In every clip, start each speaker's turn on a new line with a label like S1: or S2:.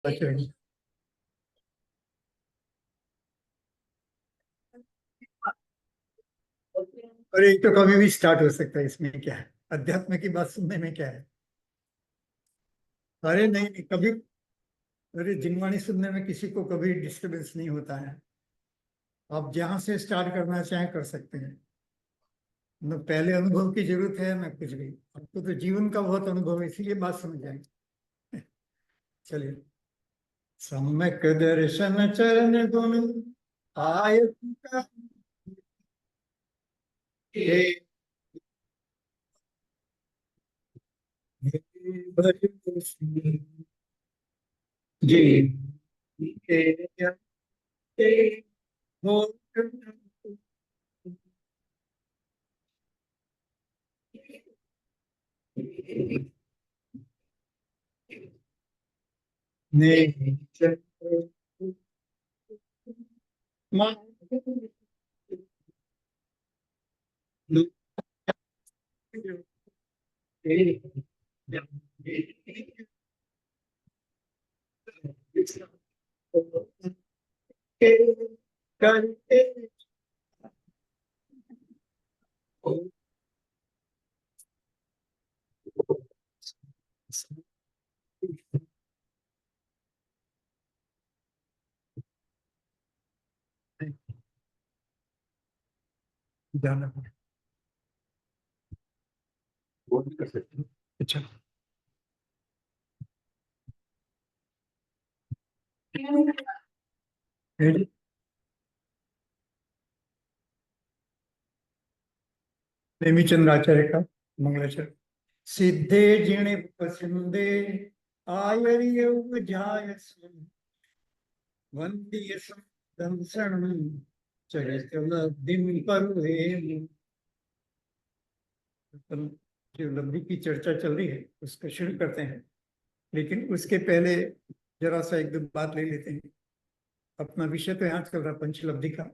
S1: अच्छा। और एक तो कभी भी स्टार्ट हो सकता है, इसमें क्या है? अध्यात्म की बात सुनने में क्या है? अरे नहीं नहीं, कभी। अरे जिनवाणी सुनने में किसी को कभी डिस्टरबेंस नहीं होता है। आप जहां से स्टार्ट करना चाहें कर सकते हैं। न पहले अनुभव की जरूरत है न कुछ भी। आपको तो जीवन का बहुत अनुभव है, इसीलिए बात समझ जाएंगे। चलिए। सम्यक दर्शन चरण गुण आय जी ने करते जाना वो भी कर सकते हैं। अच्छा। नेमिचंद्र आचार्य का मंगलाचरण। सिद्धे जिणे पसंदे आयर्य उपजाय वंदीय दंसन चरित लब्धिम परवेम। जो लब्धि की चर्चा चल रही है उसको शुरू करते हैं, लेकिन उसके पहले जरा सा एक दो बात ले लेते हैं। अपना विषय तो यहाँ चल रहा पंचलब्धि का।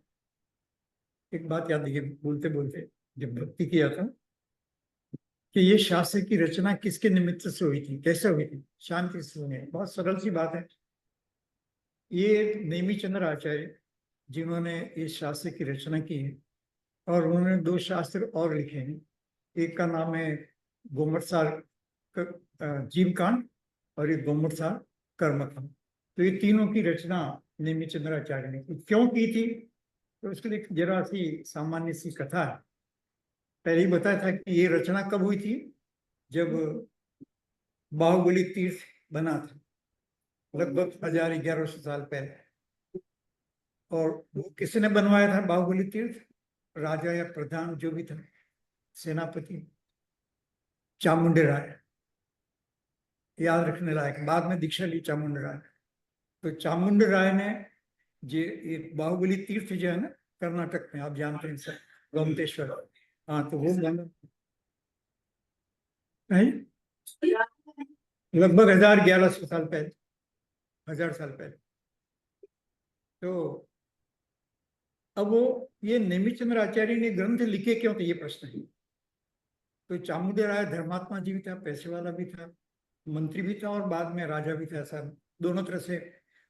S1: एक बात याद रखिए बोलते बोलते, जब भक्ति किया था कि ये शास्त्र की रचना किसके निमित्त से हुई थी, कैसे हुई थी? शांति से सुने, बहुत सरल सी बात है। ये नेमिचंद्र आचार्य जिन्होंने इस शास्त्र की रचना की है, और उन्होंने दो शास्त्र और लिखे हैं। एक का नाम है गोमटसार जीव कांड, और एक गोमटसार कर्मकांड। तो ये तीनों की रचना नेमिचंद्र आचार्य ने क्यों की थी, तो उसके लिए जरा सी सामान्य सी कथा है। पहले ही बताया था कि ये रचना कब हुई थी, जब बाहुबली तीर्थ बना था, लगभग 1100 साल पहले। और वो किसने बनवाया था बाहुबली तीर्थ? राजा या प्रधान जो भी था, सेनापति चामुंडे राय। याद रखने लायक, बाद में दीक्षा ली चामुंडे राय। तो चामुंडे राय ने ये बाहुबली तीर्थ जो है ना, कर्नाटक में, आप जानते हैं सर, गोमतेश्वर। हाँ, तो वो बना नहीं, लगभग 1100 साल पहले, 1000 साल पहले। तो अब वो ये नेमिचंद्र आचार्य ने ग्रंथ लिखे क्यों थे, ये प्रश्न है। तो चामुंडे राय धर्मात्मा जी भी था, पैसे वाला भी था, मंत्री भी था, और बाद में राजा भी था। ऐसा दोनों तरह से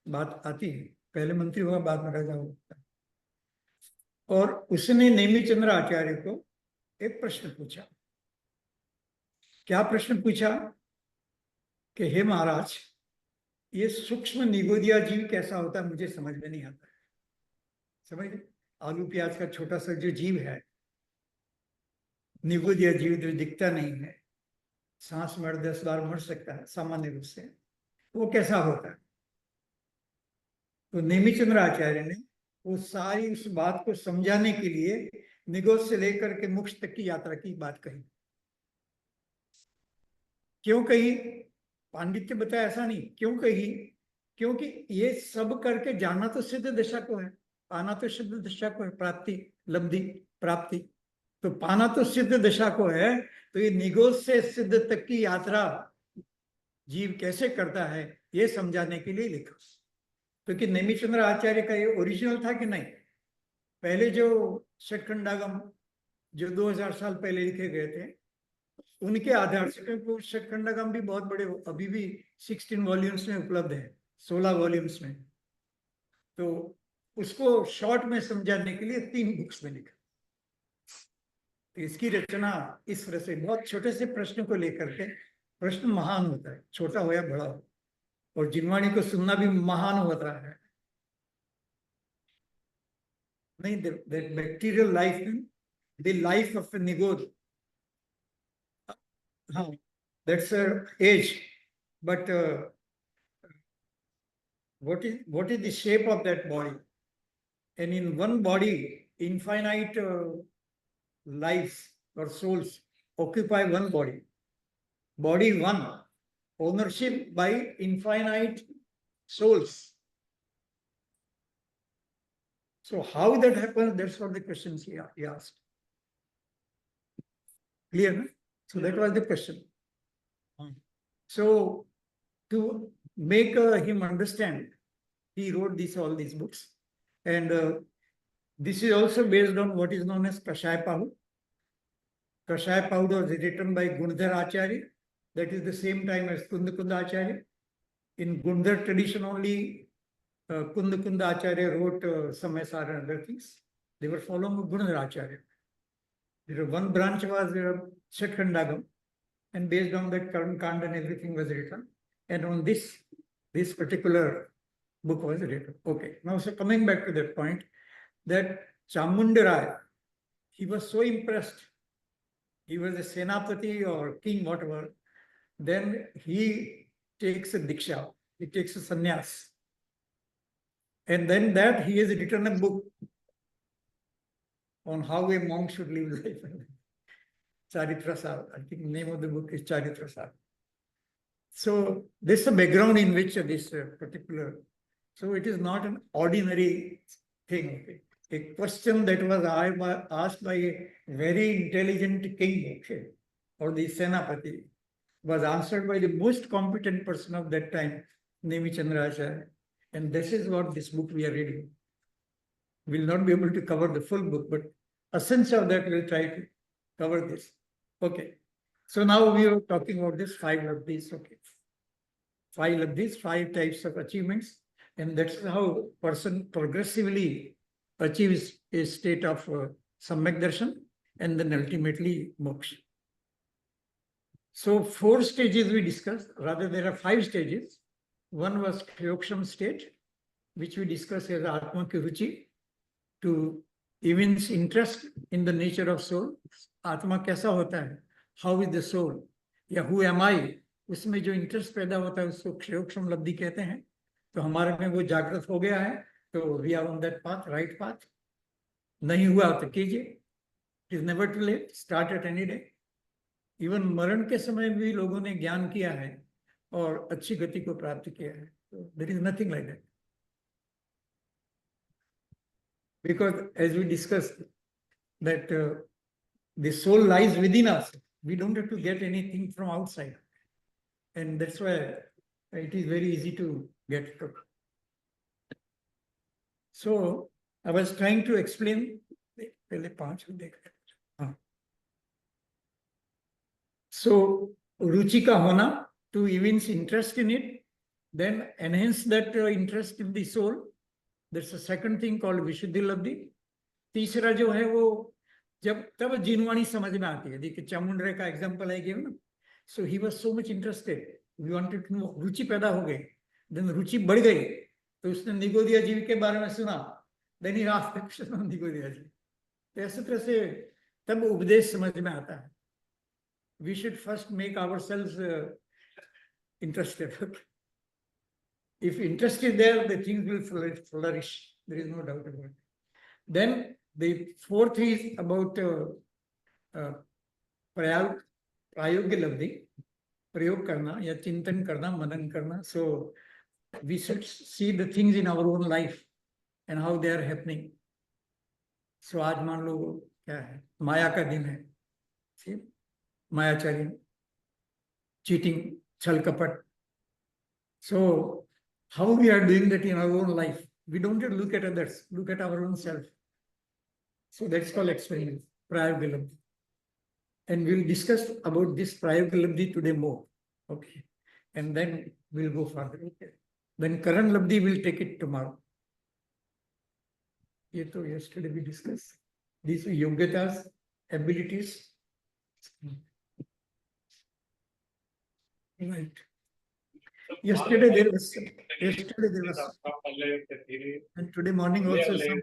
S1: बात आती है, पहले मंत्री हुआ बाद में राजा हुआ। और उसने नेमिचंद्र आचार्य को एक प्रश्न पूछा। क्या प्रश्न पूछा? कि हे महाराज, ये सूक्ष्म निगोदिया जीव कैसा होता है, मुझे समझ में नहीं आता। समझ गए? आलू प्याज का छोटा सा जो जीव है, निगोदिया जीव जो दिखता नहीं है, सांस में 10 बार मर सकता है सामान्य रूप से, वो कैसा होता है? तो नेमिचंद्र आचार्य ने वो सारी उस बात को समझाने के लिए निगोद से लेकर के मोक्ष तक की यात्रा की बात कही। क्यों कही? पांडित्य बताया ऐसा नहीं, क्यों कही? क्योंकि ये सब करके जाना तो सिद्ध दशा को है, पाना तो सिद्ध दशा को है, प्राप्ति, लब्धि, प्राप्ति। तो पाना तो सिद्ध दशा को है, तो ये निगोद से सिद्ध तक की यात्रा जीव कैसे करता है, ये समझाने के लिए लिखा। क्योंकि नेमिचंद्र आचार्य का ये ओरिजिनल था कि नहीं? पहले जो षटखंडागम जो 2000 साल पहले लिखे गए थे, उनके आधार से, क्योंकि वो षटखंडागम भी बहुत बड़े, अभी भी 16 वॉल्यूम्स में उपलब्ध है, 16 वॉल्यूम्स में। तो उसको शॉर्ट में समझाने के लिए 3 बुक्स में लिखा। तो इसकी रचना इस तरह से बहुत छोटे से प्रश्न को लेकर के, प्रश्न महान होता है, छोटा हो या बड़ा हो, और जिनवाणी को सुनना भी महान होता है। नहीं, the bacterial life, the life of a Nigod, that's a age, but what is the shape of that body? And in one body, infinite lives or souls occupy one body. Body one, ownership by infinite souls. So how that happens, that's what the questions he asked. Clear, no? So that was the question. So to make him understand, he wrote all these books. And this is also based on what is known as Kashaya Pahud. Kashaya Pahud was written by Gundhar Acharya. That is the same time as Kunda Kunda Acharya. In Gundhar tradition only, Kunda Kunda Acharya wrote Samyasara and other things. They were following Gundhar Acharya. One branch was Shatkhandagam, and based on that, Karan Kand and everything was written. And on this particular book was written. Okay, now so coming back to that point, that Chamundaraya, he was so impressed. He was a Senapati or king, whatever. Then he takes a Diksha, he takes a sannyas. And then that he has written a book on how a monk should live life. Charitrasar, I think the name of the book is Charitrasar. So this is the background in which this particular, so it is not an ordinary thing. Okay? A question that was asked by a very intelligent king, okay, or the Senapati, was answered by the most competent person of that time, Nemi Chandracharya. And this is what this book we are reading. We will not be able to cover the full book, but essence of that we'll try to cover this. Okay. So now we are talking about this 5 labdhis. Okay. 5 labdhis, 5 types of achievements. And that's how person progressively achieves a state of Samyak Darshan and then ultimately moksha. So 4 stages we discussed, rather there are 5 stages. One was Kshayoksham state, which we discussed as Atma ki Ruchi, to evince interest in the nature of soul. Atma kaisa hota hai? How is the soul? या who am I? उसमें जो interest पैदा होता है उसको क्षयोक्षम लब्धि कहते हैं. तो हमारे में वो जागृत हो गया है, तो we are on that path, right path. नहीं हुआ तो कीजिए. It is never too late. Start at any day. Even मरण के समय भी लोगों ने ज्ञान किया है और अच्छी गति को प्राप्त किया है. There is nothing like that, because as we discussed that the soul lies within us. We don't have to get anything from outside, and that's why it is very easy to get it. So I was trying to explain. पहले 5 देख. So, ruchi ka hona, to evince interest in it, then enhance that interest in the soul. There's a second thing called Vishuddhi Labdhi. तीसरा जो है वो जब तब जिनवाणी समझ में आती है. देखिए चामुंडरे का एग्जांपल है गिवन ना. So he was so much interested. We wanted to know. रुचि पैदा हो गई, then रुचि बढ़ गई, तो उसने निगोदिया जी के बारे में सुना. Then he asked the question of निगोदिया जी. तो ऐसे तरह से तब उपदेश समझ में आता है. We should first make ourselves interested. If interest is there, the things will flourish. There is no doubt about it. Then the 4th is about prayogya labdhi, prayog karna ya chintan karna, manan karna. So we should see the things in our own life and how they are happening. So आज मान लो क्या है, माया का दिन है. See? मायाचारी, cheating, छल कपट. So how we are doing that in our own life? We don't have to look at others, look at our own self. So that's called experiment, Prayogya Labdhi. And we'll discuss about this Prayogya Labdhi today more. Okay. And then we'll go further. Okay. then Karan Labdi will take it tomorrow. ये तो yesterday we discussed these yogyatas, abilities, right? Yesterday there was, and today morning also some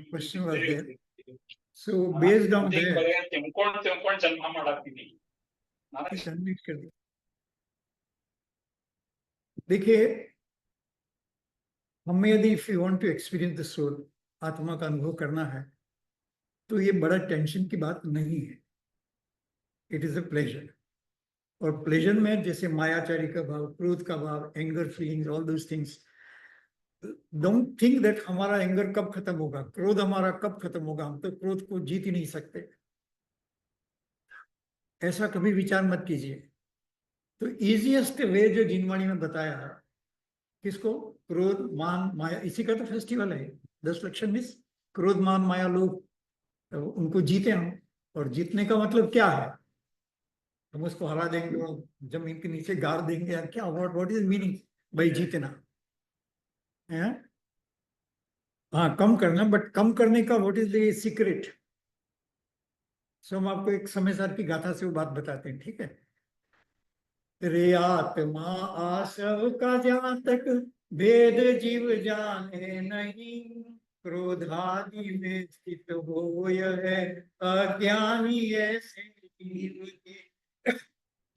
S1: question was there. So based on that, देखिए, हमें यदि if you want to experience the soul, आत्मा का अनुभव करना है, तो ये बड़ा टेंशन की बात नहीं है. It is a pleasure. और प्लेजर में जैसे मायाचारी का भाव, क्रोध का भाव, anger feelings, all those things, don't think that हमारा एंगर कब खत्म होगा, क्रोध हमारा कब खत्म होगा, हम तो क्रोध को जीत ही नहीं सकते, ऐसा कभी विचार मत कीजिए. तो इजीएस्ट वे जो जिनवाणी में बताया है, किसको, क्रोध मान माया, इसी का तो फेस्टिवल है 10 लक्षण मिस, क्रोध मान माया लोग, तो उनको जीते हम. और जीतने का मतलब क्या है, हम उसको हरा देंगे और जमीन के नीचे गाड़ देंगे या क्या, व्हाट इज मीनिंग भाई जीतना है? हाँ, कम करना, बट कम करने का व्हाट इज द सीक्रेट. सो हम आपको एक समय सार की गाथा से वो बात बताते हैं, ठीक है? रे आत्मा आसव का जहाँ तक भेद जीव जाने नहीं, क्रोधादि में स्थित हो यह है अज्ञानी ऐसे जीव के,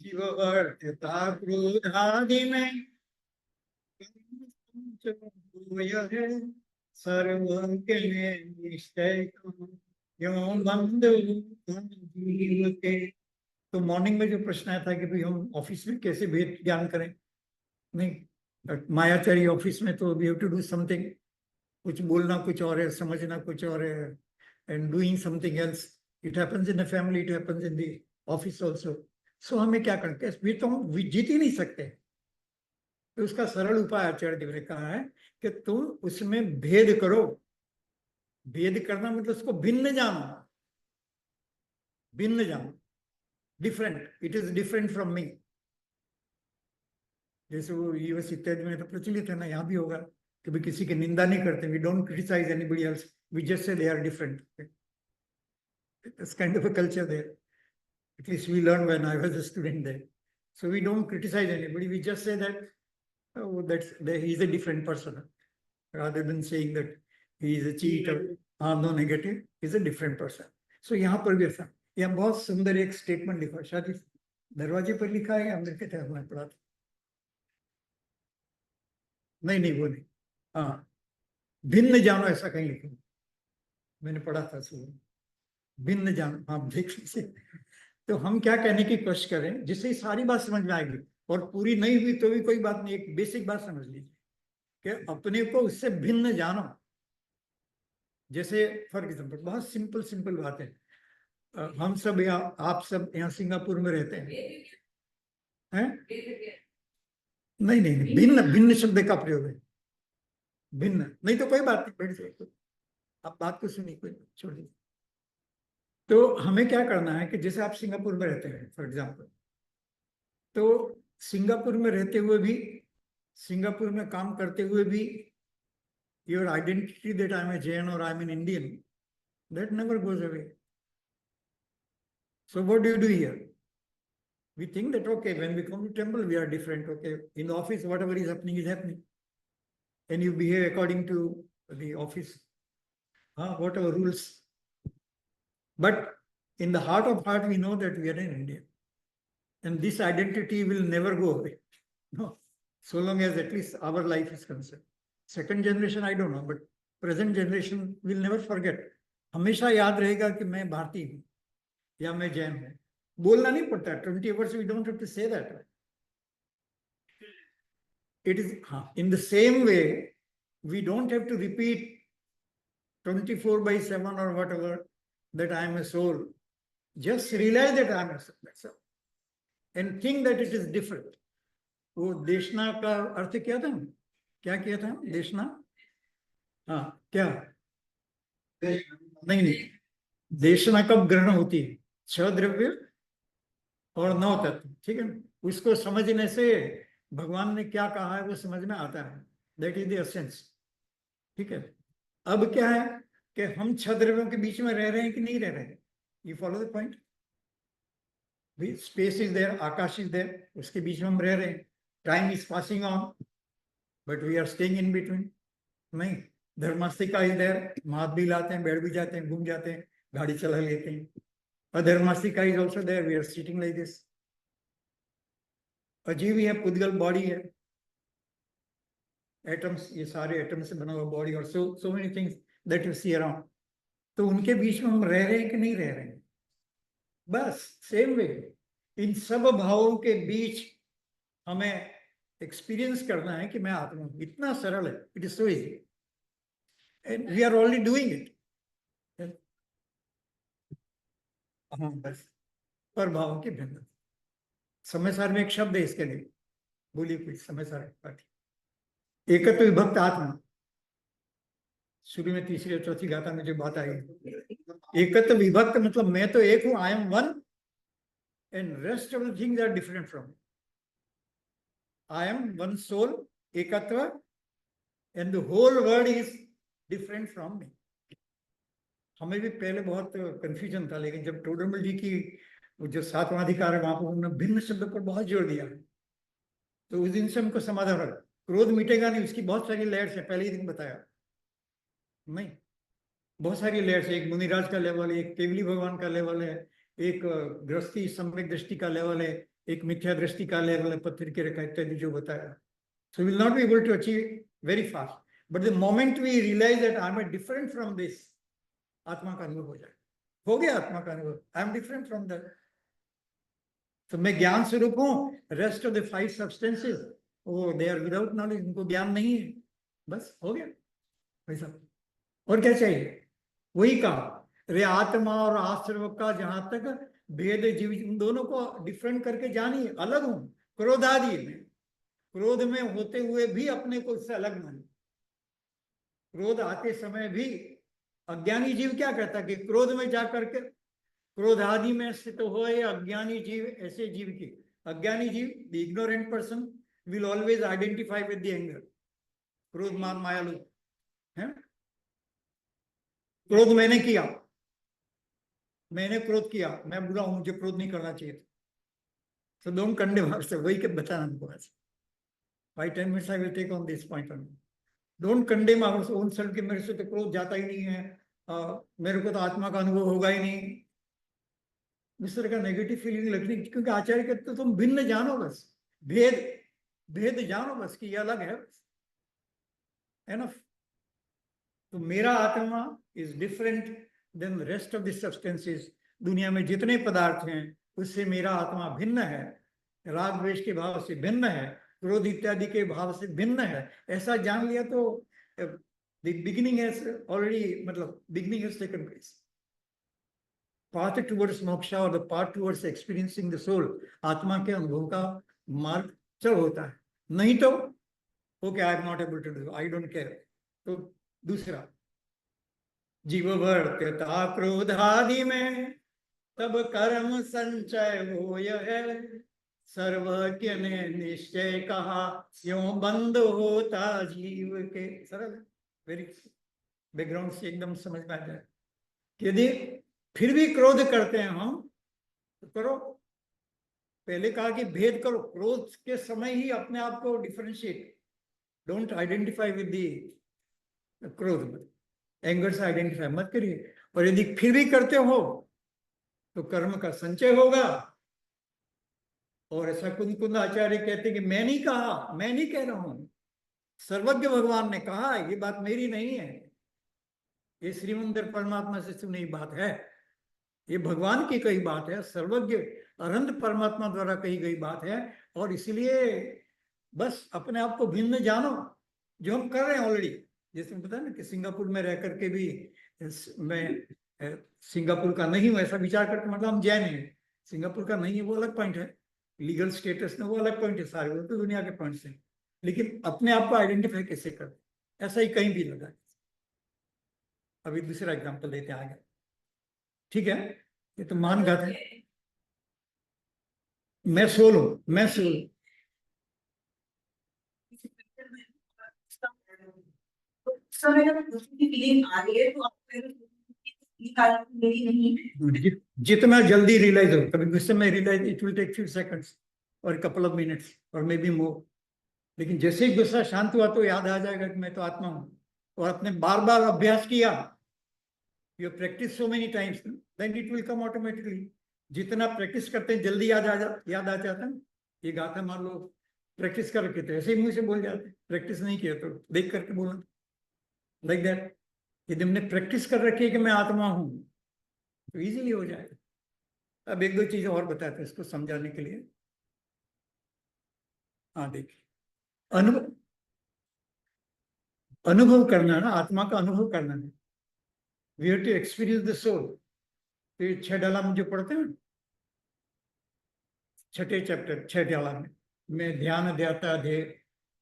S1: जीव अर्थता क्रोधादि में हो यह है सर्व के निश्चय क्यों बंद जीव के. तो मॉर्निंग में जो प्रश्न आया था कि भाई हम ऑफिस में कैसे भेद ज्ञान करें, नहीं मायाचारी ऑफिस में तो we have to do something, कुछ बोलना कुछ और है, समझना कुछ और है, and doing something else. It happens in the family, it happens in the office also. So हमें क्या करते हैं, वी तो हम जीत ही नहीं सकते. तो उसका सरल उपाय आचार्य देव ने कहा है कि तुम उसमें भेद करो. भेद करना मतलब उसको भिन्न जानो, भिन्न जानो, different, it is different from मी. जैसे वो यूएस इत्यादि में तो प्रचलित है ना, यहाँ भी होगा कि भाई किसी की निंदा नहीं करते, we don't criticise anybody else, we just say they are different. It's kind of a culture there, at least we learned when I was a student there. So we don't criticize anybody, we just say that oh, he is a different person, rather than saying that he is a cheat or no negative, he is a different person. So यहाँ पर भी ऐसा, यहाँ बहुत सुंदर एक statement लिखा है, शायद दरवाजे पर लिखा है या अंदर के तरफ में पढ़ा था, नहीं वो नहीं, हाँ, भिन्न जानो ऐसा कहीं लिखा, मैंने पढ़ा था सुबह, भिन्न जानो, हाँ देख लीजिए. तो हम क्या कहने की कोशिश करें जिससे सारी बात समझ में आएगी, और पूरी नहीं हुई तो भी कोई बात नहीं, एक बेसिक बात समझ लीजिए कि अपने को उससे भिन्न जानो. जैसे फॉर एग्जाम्पल, बहुत सिंपल सिंपल बात है, हम सब यहाँ, आप सब यहाँ सिंगापुर में रहते हैं, नहीं, भिन्न, भिन्न शब्द का प्रयोग है, भिन्न नहीं तो कोई बात नहीं, बैठ जाए, आप बात को सुनिए, कोई छोड़ दीजिए. तो हमें क्या करना है कि जैसे आप सिंगापुर में रहते हैं फॉर एग्जाम्पल, तो सिंगापुर में रहते हुए भी, सिंगापुर में काम करते हुए भी, your identity that I am a Jain और I am an Indian, that never goes away. So what do you do here? We think that okay, when we come to temple we are different, okay, in the office whatever is happening, and you behave according to the office, whatever rules. But in the heart of heart we know that we are in India, and this identity will never go away, no, so long as at least our life is concerned. Second generation I don't know, but present generation will never forget. हमेशा याद रहेगा कि मैं भारतीय हूँ या मैं जैन हूँ. बोलना नहीं पड़ता, 20 hours we don't have to say that. It is in the same way we don't have to repeat 24/7 or whatever that I am a soul. Just realize that I am a soul, that's all, and think that it is different. वो देशना का अर्थ क्या था, क्या किया था देशना? हाँ, क्या? नहीं, देशना कब ग्रहण होती है? 6 द्रव्य और 9 तत्व, ठीक है. उसको समझने से भगवान ने क्या कहा है वो समझ में आता है, दैट इज द एसेंस। ठीक है, अब क्या है कि हम छह द्रव्यों के बीच में रह रहे हैं कि नहीं रह रहे हैं, you follow the point. Space is there, आकाश इज देयर, उसके बीच में हम रह रहे हैं। Time is passing on but we are staying in between. नहीं, धर्मास्तिका इज देयर, हम हाथ भी लाते हैं, बैठ भी जाते हैं, घूम जाते हैं, गाड़ी चला लेते हैं। अधर्मास्तिका is also there, we are sitting like this. अजीब ही है, पुद्गल बॉडी है, एटम्स, ये सारे एटम्स से बना हुआ बॉडी, और so many things that you see around. तो उनके बीच में हम रह रहे हैं कि नहीं रह रहे हैं? बस सेम वे इन सब भावों के बीच हमें एक्सपीरियंस करना है कि मैं आत्मा हूं। इतना सरल है, it is so easy and we are already doing it. हाँ बस, पर भावों की भिन्नता। समय सार में एक शब्द है इसके लिए, बोलिए कोई समय सार पाठी। एकत्व विभक्त आत्मा, शुरू में तीसरी और चौथी गाथा में जो बात आई, एकत्व विभक्त मतलब मैं तो एक हूं, I am one and rest of the things are different from me. I am one soul, एकत्व, and the whole world is different from me. हमें भी पहले बहुत कंफ्यूजन था, लेकिन जब टोडरमल जी की जो सातवां अधिकार है वहां पर उन्होंने भिन्न शब्द पर बहुत जोर दिया, तो उस दिन से हमको समाधान रहा। क्रोध मिटेगा नहीं, उसकी बहुत सारी लेयर्स है, पहले ही दिन बताया। नहीं, बहुत सारी लेयर्स है, एक मुनिराज का लेवल है, एक केवली भगवान का लेवल है, एक गृहस्थी सम्यक दृष्टि का लेवल है, एक मिथ्या दृष्टि का लेवल है, पत्थर की रेखा इत्यादि जो बताया। So will not be able to achieve very fast, but the moment we realise that I am different from this, आत्मा का अनुभव हो जाए। हो गया आत्मा का अनुभव, आई एम डिफरेंट फ्रॉम दैट। तो मैं ज्ञान स्वरूप हूं, rest of the five substances वो दे आर विदाउट नॉलेज, उनको ज्ञान नहीं है, बस हो गया वैसा। और क्या चाहिए? वही कहा, रे आत्मा और आश्रव का जहां तक भेद जीव, उन दोनों को डिफरेंट करके जानिए, अलग हूं। क्रोधादि में, क्रोध में होते हुए भी अपने को इससे अलग मानिए। क्रोध आते समय भी अज्ञानी जीव क्या कहता है कि क्रोध में जाकर के क्रोध आदि में स्थित हो, अज्ञानी जीव, ऐसे जीव की, अज्ञानी जीव, the ignorant person will always identify with the anger. क्रोध मान मायालु है, क्रोध मैंने किया, मैंने क्रोध किया, मैं बुरा हूं, मुझे क्रोध नहीं करना चाहिए था। So don't condemn ourselves. वही के बताना हमको आज। 5-10 minutes I will take on this point on. Don't condemn our own self कि मेरे से तो क्रोध जाता ही नहीं है, मेरे को तो आत्मा का अनुभव होगा ही नहीं, इस तरह का नेगेटिव फीलिंग लगनी। क्योंकि आचार्य कहते तो तुम भिन्न जानो, बस भेद, भेद जानो बस कि ये अलग है, बस एनफ। तो मेरा आत्मा is different than rest of the substances. दुनिया में जितने पदार्थ हैं उससे मेरा आत्मा भिन्न है, राग द्वेष के भाव से भिन्न है, क्रोध इत्यादि के भाव से भिन्न है। ऐसा जान लिया तो द बिगिनिंग हैज ऑलरेडी, मतलब beginning has taken place. Path towards moksha और the path towards experiencing the soul, आत्मा के अनुभव का मार्ग चल होता है। नहीं तो okay, I am not able to do, I don't care. तो दूसरा, जीव वर्त्यता क्रोधादि में, तब कर्म संचय हो है, सर्वज्ञ ने निश्चय कहा, क्यों बंद होता जीव के। सरल, वेरी बैकग्राउंड से एकदम समझ में आ जाए। यदि फिर भी क्रोध करते हैं हम, तो करो। पहले कहा कि भेद करो, क्रोध के समय ही अपने आप को differentiate, don't identify with the क्रोध, एंगर से आइडेंटिफाई मत करिए। और यदि फिर भी करते हो तो कर्म का संचय होगा। और ऐसा कुंद कुंद आचार्य कहते कि मैं नहीं कहा, मैं नहीं कह रहा हूं, सर्वज्ञ भगवान ने कहा, ये बात मेरी नहीं है, ये श्रीमंदिर परमात्मा से सुनी बात है, ये भगवान की कही बात है, सर्वज्ञ अनंत परमात्मा द्वारा कही गई बात है। और इसलिए बस अपने आप को भिन्न जानो, जो हम कर रहे हैं ऑलरेडी। जैसे पता है ना कि सिंगापुर में रह करके भी मैं सिंगापुर का नहीं हूं ऐसा विचार करके मतलब हम जैन हैं, सिंगापुर का नहीं है वो अलग पॉइंट है, लीगल स्टेटस में वो अलग पॉइंट है, सारे वो तो दुनिया के पॉइंट्स हैं। लेकिन अपने आप को आइडेंटिफाई कैसे कर, ऐसा ही कहीं भी लगा। अभी दूसरा एग्जाम्पल देते आगे, ठीक है? ये तो मान घात है, मैं सोल हूं, मैं सोल,
S2: समय जब गुस्से की फीलिंग आ रही है तो आपको मेरी नहीं है।
S1: जितना जल्दी रियलाइज हो, कभी गुस्से में realise it will take few seconds और कपल ऑफ मिनट्स और मे बी मोर, लेकिन जैसे ही गुस्सा शांत हुआ तो याद आ जाएगा कि मैं तो आत्मा हूं। और अपने बार बार अभ्यास किया, you practise so many times, then it will come automatically. जितना प्रैक्टिस करते हैं जल्दी याद आ जाता है। ये गाथा मान लो प्रैक्टिस कर रखे थे, ऐसे ही मुंह से बोल जाते, प्रैक्टिस नहीं किया तो देख करके बोला, लाइक दैट। यदि हमने प्रैक्टिस कर रखी है कि मैं आत्मा हूं तो इजीली हो जाएगा। अब एक दो चीजें और बताते हैं इसको समझाने के लिए। हाँ देखिए, अनुभव अनुभव करना ना, आत्मा का अनुभव करना है। We have to experience the soul. तो ये 6 डाला में जो पढ़ते हैं, छठे चैप्टर 6 डाला में ध्यान ध्याता ध्येय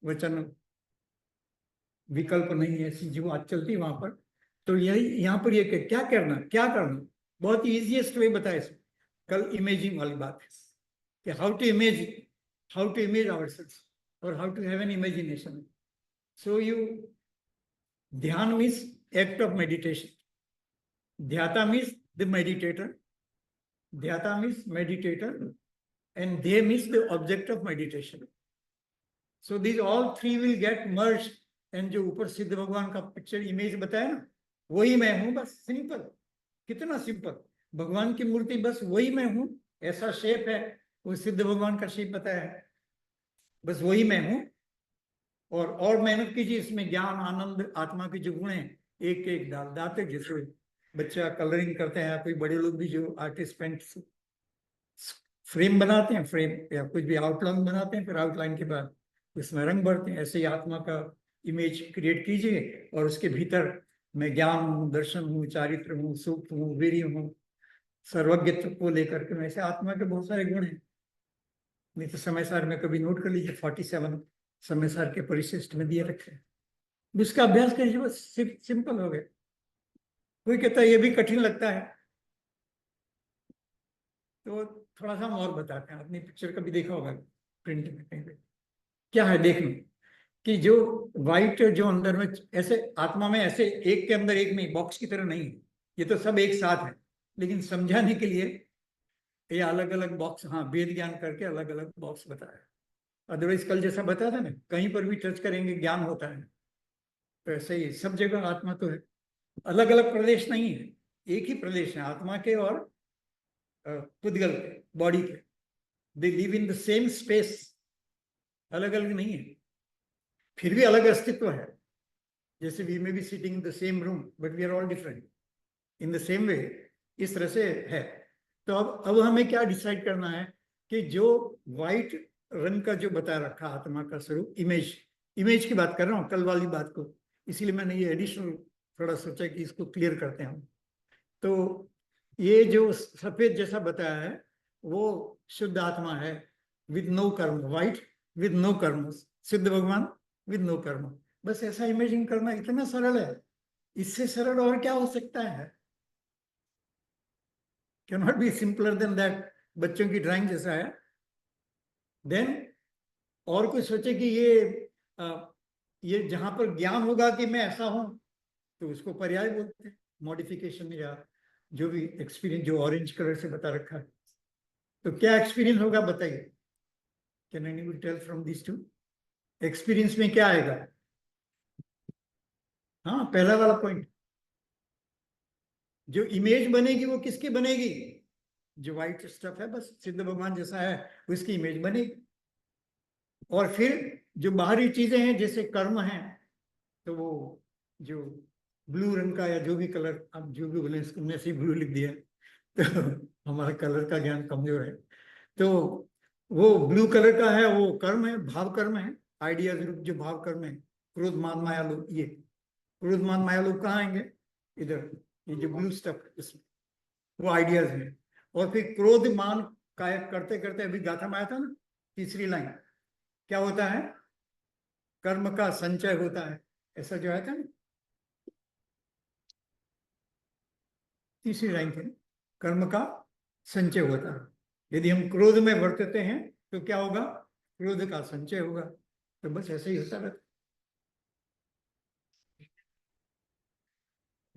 S1: वचन विकल्प नहीं है, ऐसी जो आज चलती है वहां पर। तो यही यहाँ पर ये क्या करना, क्या करना, बहुत इजीएस्ट वे बताया इसमें। कल इमेजिंग वाली बात है कि हाउ टू इमेज आवरसेल्व्स और how to have an imagination. So you, dhyan means act of meditation, dhyata means the meditator, dhyata means meditator, and they means the object of meditation. So these all three will get merged, and जो ऊपर सिद्ध भगवान का picture image बताया ना, वही मैं हूं, बस सिंपल। कितना सिंपल, भगवान की मूर्ति बस वही मैं हूं, ऐसा शेप है, वो सिद्ध भगवान का शेप बताया है, बस वही मैं हूं। और मेहनत कीजिए, इसमें ज्ञान आनंद आत्मा के जो गुण हैं एक एक डाल दाते, जैसे बच्चा कलरिंग करते हैं, कोई बड़े लोग भी जो आर्टिस्ट पेंट फ्रेम बनाते हैं, फ्रेम या कुछ भी आउटलाइन बनाते हैं, फिर आउटलाइन के बाद उसमें रंग भरते हैं, ऐसे ही आत्मा का इमेज क्रिएट कीजिए और उसके भीतर मैं ज्ञान हूँ, दर्शन हूँ, चारित्र हूँ, सुख हूँ, वीर्य हूँ, सर्वज्ञत्व को लेकर के। वैसे आत्मा के बहुत सारे गुण हैं, नहीं तो समय सार में कभी नोट कर लीजिए, 47 समय सार के परिशिष्ट में दिए रखे हैं। इसका अभ्यास करिए, बस सिंपल हो गया। कोई कहता है ये भी कठिन लगता है, तो थोड़ा सा हम और बताते हैं। आपने पिक्चर कभी देखा होगा प्रिंट में कहीं पे, क्या है देखने कि जो व्हाइट जो अंदर में ऐसे आत्मा में ऐसे एक के अंदर एक में बॉक्स की तरह नहीं है, ये तो सब एक साथ है, लेकिन समझाने के लिए ये अलग अलग बॉक्स, हाँ वेद ज्ञान करके अलग अलग बॉक्स बताया। अदरवाइज कल जैसा बताया था ना, कहीं पर भी टच करेंगे ज्ञान होता है, तो ऐसे ही सब जगह आत्मा तो है, अलग अलग प्रदेश नहीं है, एक ही प्रदेश है आत्मा के और पुद्गल के, बॉडी के। They live in the same space, अलग अलग नहीं है, फिर भी अलग अस्तित्व है। जैसे we may be sitting in the same room but we are all different in the same way, इस तरह से है। तो अब हमें क्या डिसाइड करना है कि जो व्हाइट रंग का जो बता रखा आत्मा का स्वरूप, इमेज की बात कर रहा हूँ, कल वाली बात को, इसीलिए मैंने ये एडिशनल थोड़ा सोचा कि इसको क्लियर करते हैं हम। तो ये जो सफेद जैसा बताया है वो शुद्ध आत्मा है, विद नो कर्म, व्हाइट विद नो कर्म, सिद्ध भगवान विद नो कर्म। बस ऐसा इमेजिन करना इतना सरल है, इससे सरल और क्या हो सकता है? Cannot be simpler than that. बच्चों की ड्राइंग जैसा है। देन और कोई सोचे कि ये जहां पर ज्ञान होगा कि मैं ऐसा हूं, तो उसको पर्याय बोलते हैं, मॉडिफिकेशन या जो भी एक्सपीरियंस जो ऑरेंज कलर से बता रखा है। तो क्या एक्सपीरियंस होगा बताइए? Can anyone tell from this two? Experience में क्या आएगा? हाँ, पहला वाला पॉइंट, जो इमेज बनेगी वो किसकी बनेगी? जो व्हाइट स्टफ है, बस सिद्ध भगवान जैसा है उसकी इमेज बनेगी। और फिर जो बाहरी चीजें हैं जैसे कर्म हैं, तो वो जो ब्लू रंग का या जो भी कलर, अब जो भी बोले, तुमने से ब्लू लिख दिया तो हमारा कलर का ज्ञान कमजोर है। तो वो ब्लू कलर का है, वो कर्म है, भाव कर्म है, आइडियाज रूप जो भाव कर्म है, क्रोध मान माया लोग, ये क्रोध मान माया लोग कहाँ आएंगे? इधर, ये जो ब्लू स्टफ इसमें वो आइडियाज हैं। और फिर क्रोध मान काय करते करते अभी गाथा में आया था ना, तीसरी लाइन, क्या होता है? कर्म का संचय होता है, ऐसा जो आया था ना, तीसरी लाइन थी, कर्म का संचय होता है। यदि हम क्रोध में वर्तते हैं तो क्या होगा? क्रोध का संचय होगा। तो बस ऐसे ही होता रहता।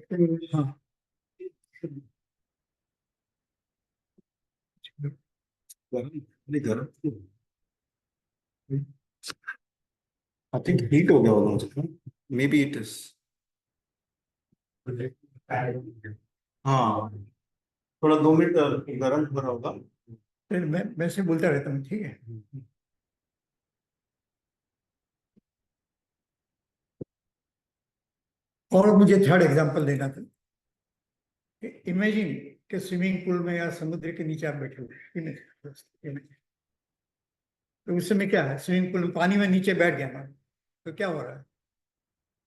S1: हाँ,
S3: गरम आई थिंक हीट हो गया होगा, मे बी इट इज। हाँ, थोड़ा 2 मिनट गरम हो रहा होगा।
S1: फिर मैं से बोलता रहता हूँ, ठीक है। और मुझे थर्ड एग्जांपल देना था। इमेजिन कि स्विमिंग पूल में या समुद्र के नीचे आप बैठे हुए Imagine। तो उस समय क्या है, स्विमिंग पूल में पानी में नीचे बैठ गया मैं, तो क्या हो रहा है,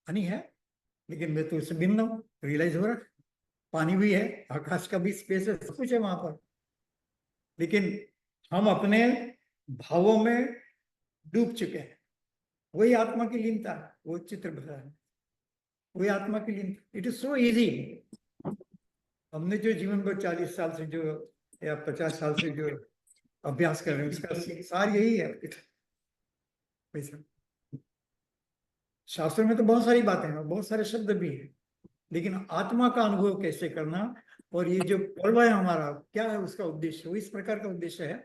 S1: पानी है, लेकिन मैं तो उससे भिन्न हूँ, रियलाइज हो रहा है। पानी भी है, आकाश का भी स्पेस है, सब कुछ है वहां पर, लेकिन हम अपने भावों में डूब चुके हैं। वही आत्मा की लीनता है, वो चित्र बता है, वही आत्मा की लीनता। It is so easy. हमने जो जीवन भर 40 साल से जो या 50 साल से जो अभ्यास कर रहे हैं, उसका सार यही है। वैसा शास्त्रों में तो बहुत सारी बातें हैं, बहुत सारे शब्द भी हैं, लेकिन आत्मा का अनुभव कैसे करना, और ये जो पर्व है हमारा, क्या है उसका उद्देश्य, वो इस प्रकार का उद्देश्य है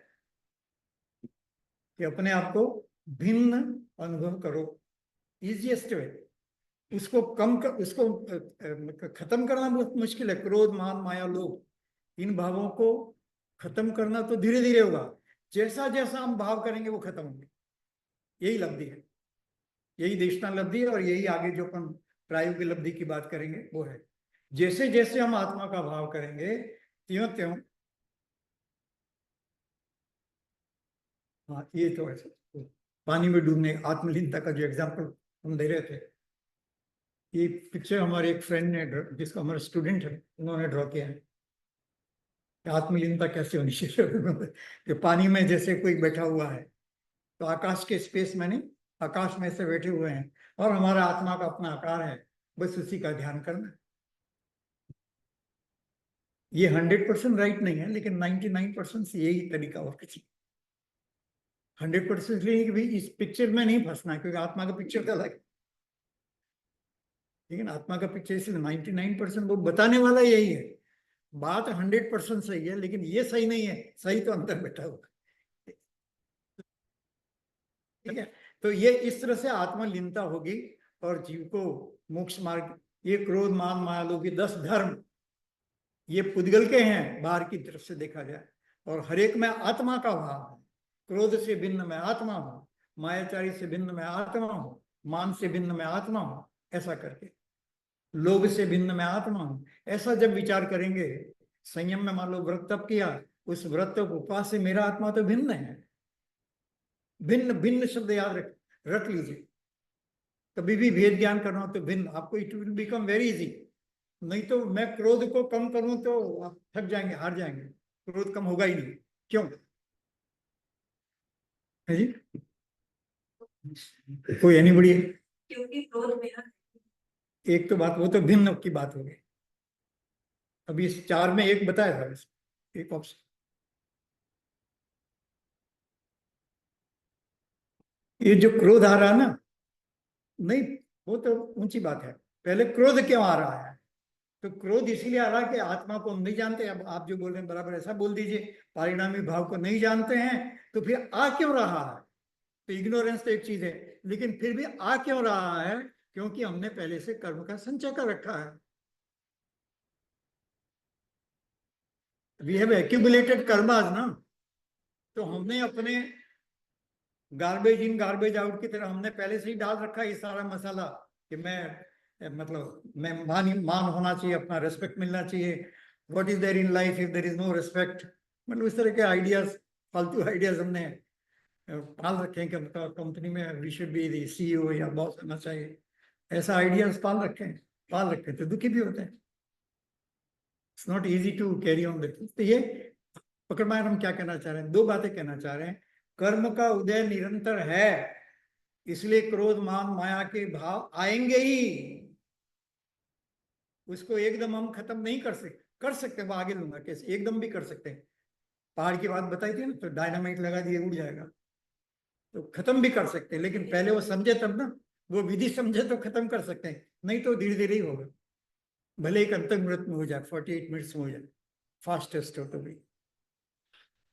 S1: कि अपने आप को भिन्न अनुभव करो। इजिएस्ट वे, उसको उसको खत्म करना बहुत मुश्किल है। क्रोध, मान, माया, लोभ, इन भावों को खत्म करना तो धीरे धीरे होगा। जैसा जैसा हम भाव करेंगे वो खत्म होंगे। यही लब्धि है, यही देशना लब्धि है, और यही आगे जो अपन प्रायोगिक लब्धि की बात करेंगे वो है। जैसे जैसे हम आत्मा का भाव करेंगे, त्यों त्यों, हाँ ये तो ऐसा पानी में डूबने आत्मलीनता का जो एग्जाम्पल हम दे रहे थे, ये पिक्चर हमारे एक फ्रेंड ने जिसका हमारा स्टूडेंट है, उन्होंने ड्रॉ किया है कि आत्मलीनता कैसे होनी चाहिए। कि पानी में जैसे कोई बैठा हुआ है, तो आकाश के स्पेस में नहीं, आकाश में से बैठे हुए हैं, और हमारा आत्मा का अपना आकार है, बस उसी का ध्यान करना। ये 100% राइट नहीं है, लेकिन 99% से यही तरीका, और कुछ 100% नहीं कि भाई इस पिक्चर में नहीं फंसना, क्योंकि आत्मा का पिक्चर तो अलग है। लेकिन आत्मा का पिक्चर इसलिए 99% वो बताने वाला यही है। बात 100% सही है, लेकिन ये सही नहीं है, सही तो अंदर बैठा हुआ है। ठीक है, तो ये इस तरह से आत्मलीनता होगी, और जीव को मोक्ष मार्ग, ये क्रोध, मान, माया, लोभ, ये 10 धर्म, ये पुद्गल के हैं बाहर की तरफ से देखा जाए, और हर एक में आत्मा का भाव है। क्रोध से भिन्न मैं आत्मा हूं, मायाचारी से भिन्न मैं आत्मा हूं, मान से भिन्न मैं आत्मा हूं, ऐसा करके, लोभ से भिन्न मैं आत्मा हूं, ऐसा जब विचार करेंगे, संयम में मान लो व्रत तप किया, उस व्रत उपवास से मेरा आत्मा तो भिन्न है। भिन्न, भिन्न शब्द याद रख लीजिए। कभी भी भेद ज्ञान करना हो तो भिन्न, आपको it will become very easy. नहीं तो मैं क्रोध को कम करूं तो आप थक जाएंगे, हार जाएंगे, क्रोध कम होगा ही नहीं। क्यों है जी, कोई एनीबडी?
S2: क्योंकि क्रोध मेरा
S1: एक तो बात, वो तो भिन्न की बात हो गई। अभी इस 4 में एक बताया था, एक ऑप्शन। ये जो क्रोध आ रहा है ना, नहीं, वो तो ऊंची बात है। पहले क्रोध क्यों आ रहा है? तो क्रोध इसीलिए आ रहा है कि आत्मा को हम नहीं जानते। अब आप जो बोल रहे हैं बराबर ऐसा बोल दीजिए, परिणामी भाव को नहीं जानते हैं, तो फिर आ क्यों रहा है? तो इग्नोरेंस तो एक चीज है, लेकिन फिर भी आ क्यों रहा है? क्योंकि हमने पहले से कर्म का संचय कर रखा है। वी हैव एक्यूमुलेटेड कर्मास ना। तो हमने अपने गार्बेज इन गार्बेज आउट की तरह हमने पहले से ही डाल रखा है ये सारा मसाला, कि मैं मतलब मैं मान होना चाहिए, अपना रेस्पेक्ट मिलना चाहिए। What is there in life if there is no respect, मतलब इस तरह के आइडियाज, फालतू आइडियाज हमने पाल रखे हैं कि मतलब कंपनी में we should be the CEO या बॉस होना चाहिए। ऐसा आइडियाज पाल रखे हैं, तो दुखी भी होते हैं। It's not easy to carry on this. तो ये पकड़ में हम क्या कहना चाह रहे हैं, 2 बातें कहना चाह रहे हैं। कर्म का उदय निरंतर है, इसलिए क्रोध, मान, माया के भाव आएंगे ही। उसको एकदम हम खत्म नहीं कर सकते, वो आगे लूंगा कैसे, एकदम भी कर सकते हैं। पहाड़ की बात बताई थी ना, तो डायनामाइट लगा दिए उड़ जाएगा, तो खत्म भी कर सकते हैं, लेकिन पहले वो समझे तब ना, वो विधि समझे तो खत्म कर सकते हैं, नहीं तो धीरे धीरे ही होगा। भले एक अंतक मिनट में हो जाए, 48 मिनट्स में हो जाए, फास्टेस्ट हो तो भी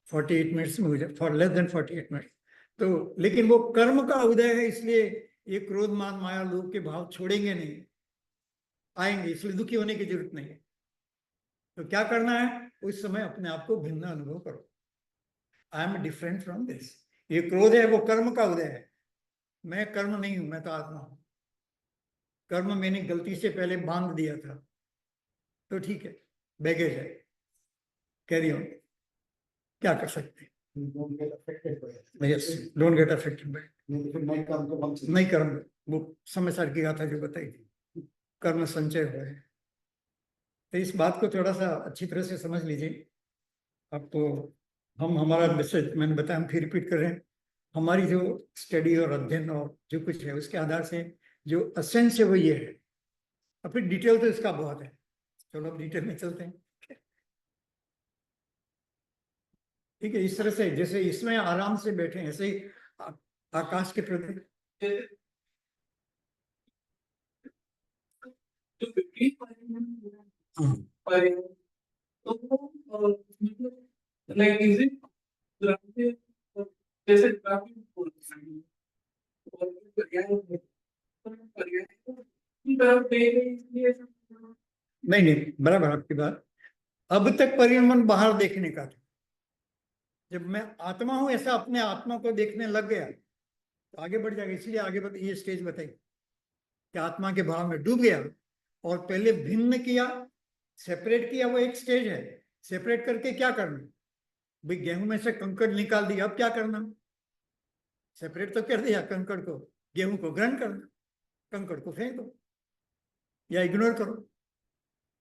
S1: 48 मिनट्स में हो जाए, फॉर लेस देन 48 मिनट्स। तो लेकिन वो कर्म का उदय है, इसलिए ये क्रोध मान माया लोभ के भाव छोड़ेंगे नहीं, आएंगे, इसलिए दुखी होने की जरूरत नहीं है। तो क्या करना है, उस समय अपने आप को भिन्न अनुभव करो, आई एम डिफरेंट फ्रॉम दिस। ये क्रोध है, वो कर्म का उदय है, मैं कर्म नहीं हूं, मैं तो आत्मा हूं। कर्म मैंने गलती से पहले बांध दिया था, तो ठीक है, बैगेज है, कैरी ऑन, क्या कर सकते हैं।
S3: Don't get affected by it.
S1: Yes, don't get affected by,
S3: नहीं तो फिर नहीं काम तो बंद
S1: नहीं कर्म, वो समय सार की गाथा जो बताई थी, कर्म संचय हुआ है। तो इस बात को थोड़ा सा अच्छी तरह से समझ लीजिए। अब तो हम हमारा मैसेज मैंने बताया, हम फिर रिपीट कर रहे हैं, हमारी जो स्टडी और अध्ययन और जो कुछ है उसके आधार से जो असेंस है वो ये है। और फिर डिटेल तो इसका बहुत है, चलो अब डिटेल में चलते हैं। ठीक है, इस तरह से जैसे इसमें आराम से बैठे ऐसे ही आकाश के प्रति
S4: तो 50 पर तो लाइक इज इट जैसे काफी
S1: नहीं, बराबर आपकी बात। अब तक परिणमन बाहर देखने का था, जब मैं आत्मा हूं ऐसा अपने आत्मा को देखने लग गया तो आगे बढ़ जाएगा। इसलिए आगे ये स्टेज बताई कि आत्मा के भाव में डूब गया और पहले भिन्न किया, सेपरेट किया, वो एक स्टेज है। सेपरेट करके क्या करना, भाई गेहूं में से कंकड़ निकाल दिया, अब क्या करना, सेपरेट तो कर दिया कंकड़ को, गेहूं को ग्रहण करना, कंकड़ को फेंक दो या इग्नोर करो।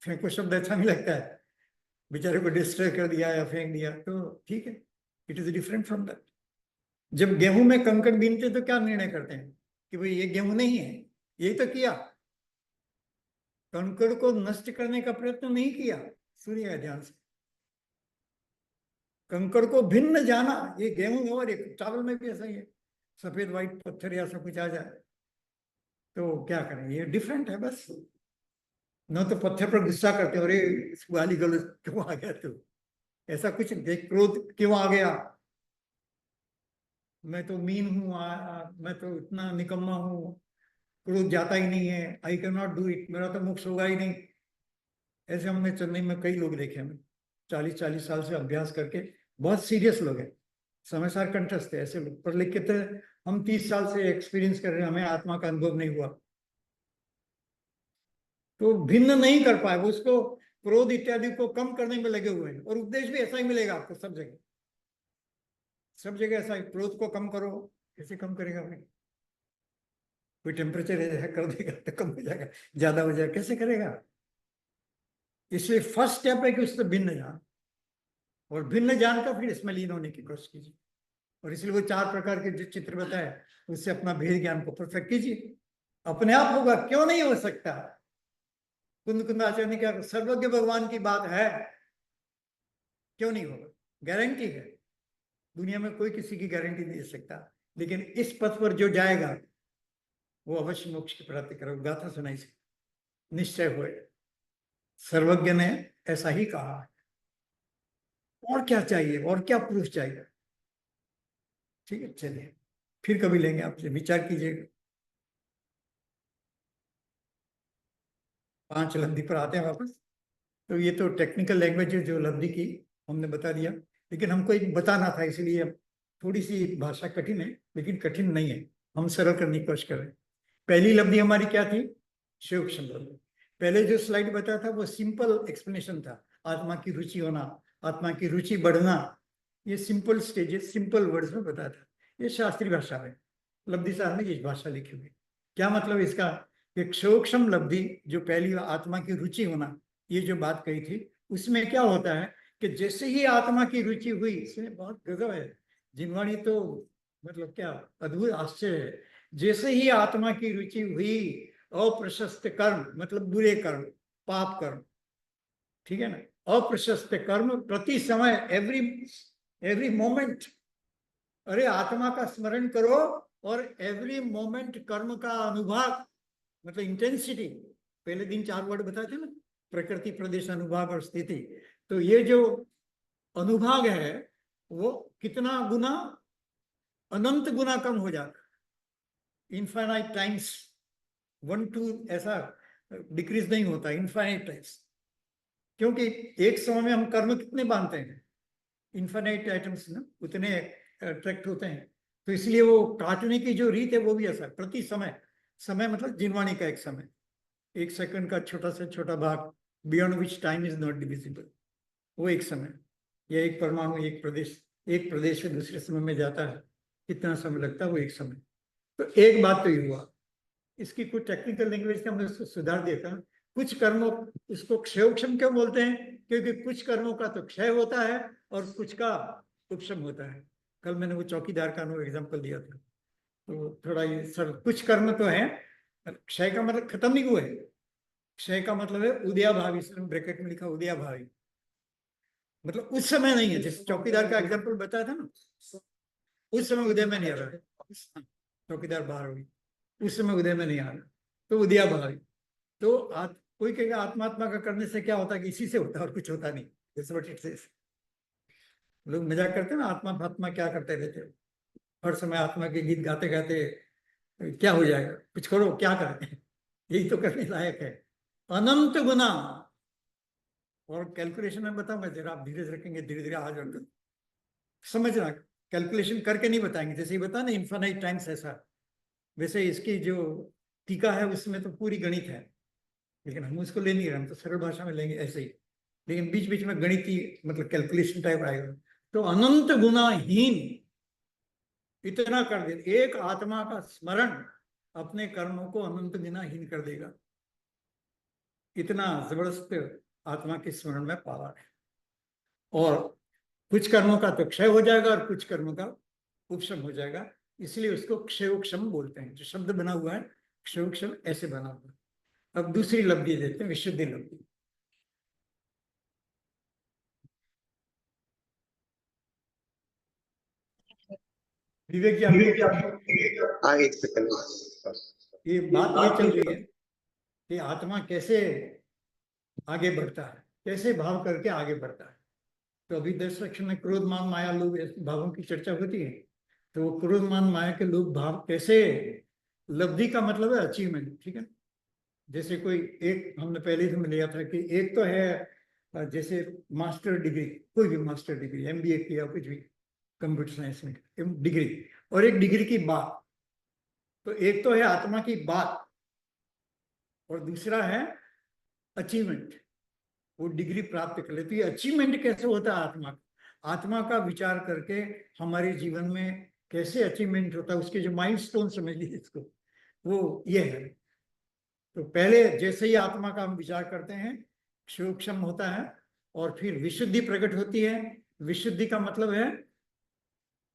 S1: फेंको शब्द अच्छा नहीं लगता है, बेचारे को डिस्ट्रॉय कर दिया या फेंक दिया तो ठीक है, it is different from that. जब गेहूं में कंकड़ बीनते तो क्या निर्णय करते हैं कि भाई ये गेहूं नहीं है, यही तो किया, कंकड़ को नष्ट करने का प्रयत्न नहीं किया। सुनिएगा ध्यान से, कंकड़ को भिन्न जाना, ये गेहूं और एक चावल में भी ऐसा ही है, सफेद व्हाइट पत्थर या सब कुछ आ जाए तो क्या करें, ये डिफरेंट है बस। न तो पत्थर पर गुस्सा करते, अरे गाली गलौज क्यों आ गया तू, ऐसा कुछ देख, क्रोध क्यों आ गया, मैं तो मीन हूं, मैं तो इतना निकम्मा हूं, क्रोध जाता ही नहीं है, I can not do it, मेरा तो मोक्ष होगा ही नहीं। ऐसे हमने चेन्नई में कई लोग देखे, हमें 40-40 साल से अभ्यास करके, बहुत सीरियस लोग हैं, समय सार कंठस्थ है ऐसे लोग, पर लिखते हम 30 साल से एक्सपीरियंस कर रहे हैं, हमें आत्मा का अनुभव नहीं हुआ। तो भिन्न नहीं कर पाए, वो उसको क्रोध इत्यादि को कम करने में लगे हुए हैं, और उपदेश भी ऐसा ही मिलेगा आपको सब जगह, सब जगह ऐसा ही, क्रोध को कम करो, कैसे कम करेगा भाई, कोई टेम्परेचर है कर देगा तो कम हो जाएगा, ज्यादा हो जाएगा, कैसे करेगा। इसलिए फर्स्ट स्टेप है कि उससे भिन्न जान, और भिन्न जान का फिर इसमें लीन होने की कोशिश कीजिए। और इसलिए वो 4 प्रकार के जो चित्र बताए उससे अपना भेद ज्ञान को परफेक्ट कीजिए, अपने आप होगा, क्यों नहीं हो सकता। कुंद कुंदाचार्य ने क्या, सर्वज्ञ भगवान की बात है, क्यों नहीं होगा, गारंटी है, दुनिया में कोई किसी की गारंटी नहीं दे सकता, लेकिन इस पथ पर जो जाएगा वो अवश्य मोक्ष की प्राप्ति करेगा। गाथा सुनाई से निश्चय हुए, सर्वज्ञ ने ऐसा ही कहा, और क्या चाहिए, और क्या प्रूफ चाहिए। ठीक है, चलिए फिर कभी लेंगे, आपसे विचार कीजिएगा। 5 लब्धि पर आते हैं वापस। तो ये तो टेक्निकल लैंग्वेज है, जो लब्धि की हमने बता दिया, लेकिन हमको एक बताना था, इसलिए थोड़ी सी भाषा कठिन है, लेकिन कठिन नहीं है, हम सरल करने की कोशिश कर रहे हैं। पहली लब्धि हमारी क्या थी, सूक्ष्म लब्धि। पहले जो स्लाइड बताया था वो सिंपल एक्सप्लेनेशन था, आत्मा की रुचि होना, आत्मा की रुचि बढ़ना, ये सिंपल स्टेजेस सिंपल वर्ड्स में बताया था। ये शास्त्रीय भाषा है, लब्धि साहब ने इस भाषा लिखी हुई। क्या मतलब इसका, एक सूक्ष्म लब्धि जो पहली आत्मा की रुचि होना, ये जो बात कही थी, उसमें क्या होता है कि जैसे ही आत्मा की रुचि हुई, इसमें बहुत गजब है, जिनवाणी तो मतलब क्या अद्भुत आश्चर्य है। जैसे ही आत्मा की रुचि हुई, अप्रशस्त कर्म मतलब बुरे कर्म, पाप कर्म, ठीक है ना, अप्रशस्त कर्म प्रति समय, एवरी मोमेंट, अरे आत्मा का स्मरण करो और एवरी मोमेंट कर्म का अनुभाग मतलब इंटेंसिटी, पहले दिन 4 वर्ड बताए थे ना, प्रकृति, प्रदेश, अनुभाग और स्थिति। तो ये जो अनुभाग है वो कितना गुना, अनंत गुना कम हो जाता है, इनफाइनाइट टाइम्स, 1 2 ऐसा डिक्रीज नहीं होता, इनफाइनाइट टाइम्स। क्योंकि एक समय में हम कर्म कितने बांधते हैं, इनफाइनाइट आइटम्स ना उतने अट्रैक्ट होते हैं। तो इसलिए वो काटने की जो रीत है वो भी ऐसा है, प्रति समय, समय मतलब जिनवाणी का एक समय, 1 सेकंड का छोटा से छोटा भाग, beyond which time is not divisible, वो एक समय। या एक परमाणु एक प्रदेश से दूसरे समय में जाता है, कितना समय लगता है, वो एक समय। तो एक बात तो ये हुआ, इसकी कुछ टेक्निकल लैंग्वेज से हमने उसको सुधार दिया था। कुछ कर्मों, इसको क्षयोक्षम क्यों बोलते हैं, क्योंकि कुछ कर्मों का तो क्षय होता है और कुछ का उपशम होता है। कल मैंने वो चौकीदार का एग्जाम्पल दिया था, तो थोड़ा ये सर, कुछ कर्म तो है, क्षय का मतलब खत्म नहीं हुए, क्षय का मतलब है उदयाभावी, ब्रैकेट में लिखा उदयाभावी, मतलब उस समय नहीं है। जैसे चौकीदार का एग्जाम्पल बताया था ना, उस समय उदय में नहीं आ रहा है, चौकीदार बाहर होगी, उस समय उदय में नहीं आ रहा, तो उदयाभावी। तो कोई कहेगा आत्मात्मा का करने से क्या होता है, कि इसी से होता है और कुछ होता नहीं। That's what it says। लोग मजाक करते हैं ना, आत्मा फात्मा क्या करते रहते हो, हर समय आत्मा के गीत गाते गाते क्या हो जाएगा, कुछ करो, क्या करें, यही तो करने लायक है, अनंत गुना। और कैलकुलेशन में बताऊंगा, जरा आप धीरे से रखेंगे, धीरे धीरे आ जाएंगे समझना। कैलकुलेशन करके नहीं बताएंगे, जैसे ही बता ना इन्फाइनाइट टाइम्स ऐसा, वैसे इसकी जो टीका है उसमें तो पूरी गणित है, लेकिन हम उसको ले नहीं रहे, हम तो सरल भाषा में लेंगे ऐसे ही, लेकिन बीच बीच में गणितीय मतलब कैलकुलेशन टाइप आएगा। तो अनंत गुनाहीन इतना कर दे, एक आत्मा का स्मरण अपने कर्मों को अनंत गुनाहीन कर देगा, इतना जबरदस्त आत्मा के स्मरण में पावर है। और कुछ कर्मों का तो क्षय हो जाएगा और कुछ कर्मों का उपशम हो जाएगा, इसलिए उसको क्षयोक्षम बोलते हैं। जो शब्द बना हुआ है क्षयोक्षम, ऐसे बना हुआ है। अब दूसरी लब्धि देते हैं, विशुद्धि लब्धि। विवेक जी आपको
S5: एक सेकंड।
S1: ये बात ये चल रही है कि आत्मा कैसे आगे बढ़ता है, कैसे भाव करके आगे बढ़ता है। तो अभी 10 सेक्शन में क्रोध मान माया लोभ भावों की चर्चा होती है। तो वो क्रोध मान माया के लोभ भाव कैसे, लब्धि का मतलब है अचीवमेंट, ठीक है। जैसे कोई एक, हमने पहले ही में लिया था कि एक तो है जैसे मास्टर डिग्री, कोई भी मास्टर डिग्री, MBA किया कुछ भी, कंप्यूटर साइंस में डिग्री, और एक डिग्री की बात। तो एक तो है आत्मा की बात और दूसरा है अचीवमेंट, वो डिग्री प्राप्त कर ले। तो ये अचीवमेंट कैसे होता है आत्मा का, आत्मा का विचार करके हमारे जीवन में कैसे अचीवमेंट होता है, उसके जो माइलस्टोन समझ लीजिए इसको, वो ये है। तो पहले जैसे ही आत्मा का हम विचार करते हैं, सूक्ष्म होता है और फिर विशुद्धि प्रकट होती है। विशुद्धि का मतलब है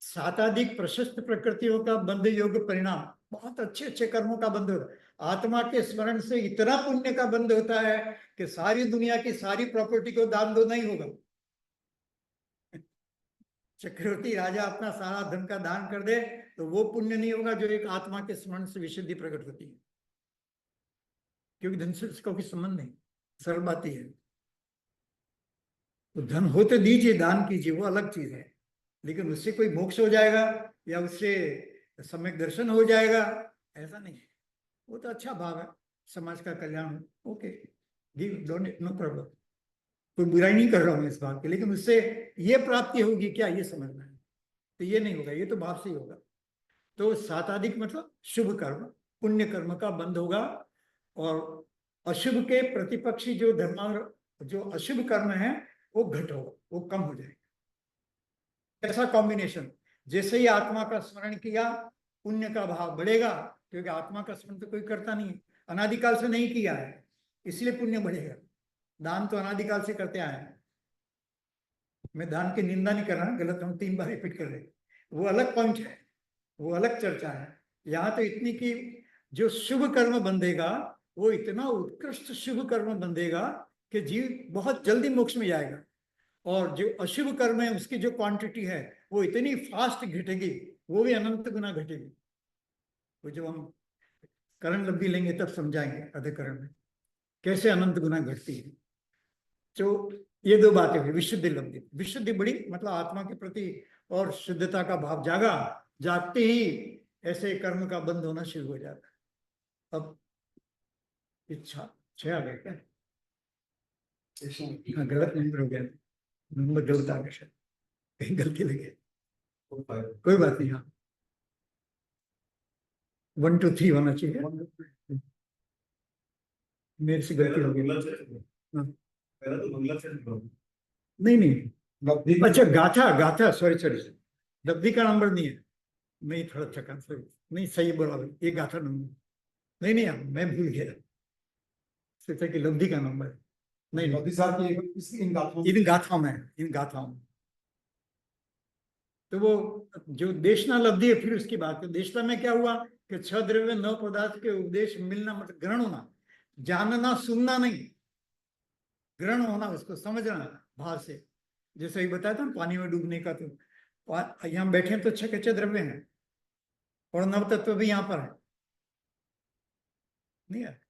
S1: साताधिक प्रशस्त प्रकृतियों का बंध योग परिणाम, बहुत अच्छे अच्छे कर्मों का बंध होता है। आत्मा के स्मरण से इतना पुण्य का बंध होता है कि सारी दुनिया की सारी प्रॉपर्टी को दान दो नहीं होगा। चक्रवर्ती राजा अपना सारा धन का दान कर दे तो वो पुण्य नहीं होगा जो एक आत्मा के स्मरण से विशुद्धि प्रकट होती है, क्योंकि धन से उसका कोई संबंध नहीं, सरल बात ही है। तो धन हो तो दीजिए, दान कीजिए, वो अलग चीज है, लेकिन उससे कोई मोक्ष हो जाएगा या उससे सम्यक दर्शन हो जाएगा, ऐसा नहीं है। वो तो अच्छा भाव है, समाज का कल्याण, okay, give, donate, no problem, कोई बुराई नहीं कर रहा हूं इस बात की, लेकिन उससे ये प्राप्ति होगी क्या, ये समझना है। तो ये नहीं होगा, ये तो भाव से ही होगा। तो साताधिक मतलब शुभ कर्म, पुण्य कर्म का बंध होगा, और अशुभ के प्रतिपक्षी जो जो अशुभ कर्म है वो घट होगा, वो कम हो जाएगा। ऐसा कॉम्बिनेशन, जैसे ही आत्मा का स्मरण किया पुण्य का भाव बढ़ेगा, क्योंकि आत्मा का स्मरण तो कोई करता नहीं, अनादिकाल से नहीं किया है, इसलिए पुण्य बढ़ेगा। दान तो अनादिकाल से करते आए हैं, मैं दान की निंदा नहीं कर रहा, गलत हम 3 बार रिपीट कर रहे, वो अलग पॉइंट है, वो अलग चर्चा है। यहाँ तो इतनी कि जो शुभ कर्म बंधेगा वो इतना उत्कृष्ट शुभ कर्म बंधेगा कि जीव बहुत जल्दी मोक्ष में जाएगा, और जो अशुभ कर्म है उसकी जो क्वांटिटी है वो इतनी फास्ट घटेगी, वो भी अनंत गुना घटेगी। वो जब हम करण लब्धि लेंगे तब समझाएंगे अधिकरण में कैसे अनंत गुना घटती है। तो ये दो बातें हुई, विशुद्धि लब्धि। विशुद्धि बड़ी मतलब आत्मा के प्रति और शुद्धता का भाव जागा, जागते ही ऐसे कर्म का बंद होना शुरू हो जाता है। अब इच्छा 6 आ गया क्या? हाँ, गलत नंबर हो गया, नंबर गलत आ गया शायद, कहीं गलती लगी, कोई बात नहीं। हाँ, 1 2 3 होना चाहिए, मेरे से गलती हो गई। हाँ, नहीं नहीं, अच्छा गाथा, गाथा, सॉरी सॉरी, लब्धि का नंबर नहीं है, नहीं थोड़ा थका, सॉरी, नहीं सही बोला भाई, ये गाथा नंबर नहीं, नहीं मैं भूल गया, सोचा कि लब्धि का नंबर, नहीं
S3: मोदी साहब की इन गाथों
S1: इन गाथाओं में, इन गाथाओं में। तो वो जो देशना लब्धि है, फिर उसकी बात है। देशना में क्या हुआ कि 6 द्रव्य 9 पदार्थ के उपदेश मिलना, मतलब ग्रहण होना, जानना सुनना नहीं, ग्रहण होना, उसको समझना भाव से। जैसे ही बताया था ना पानी में डूबने का, तो यहाँ बैठे हैं तो 6 कच्चे द्रव्य हैं और नव तत्व भी यहाँ पर है, नहीं है?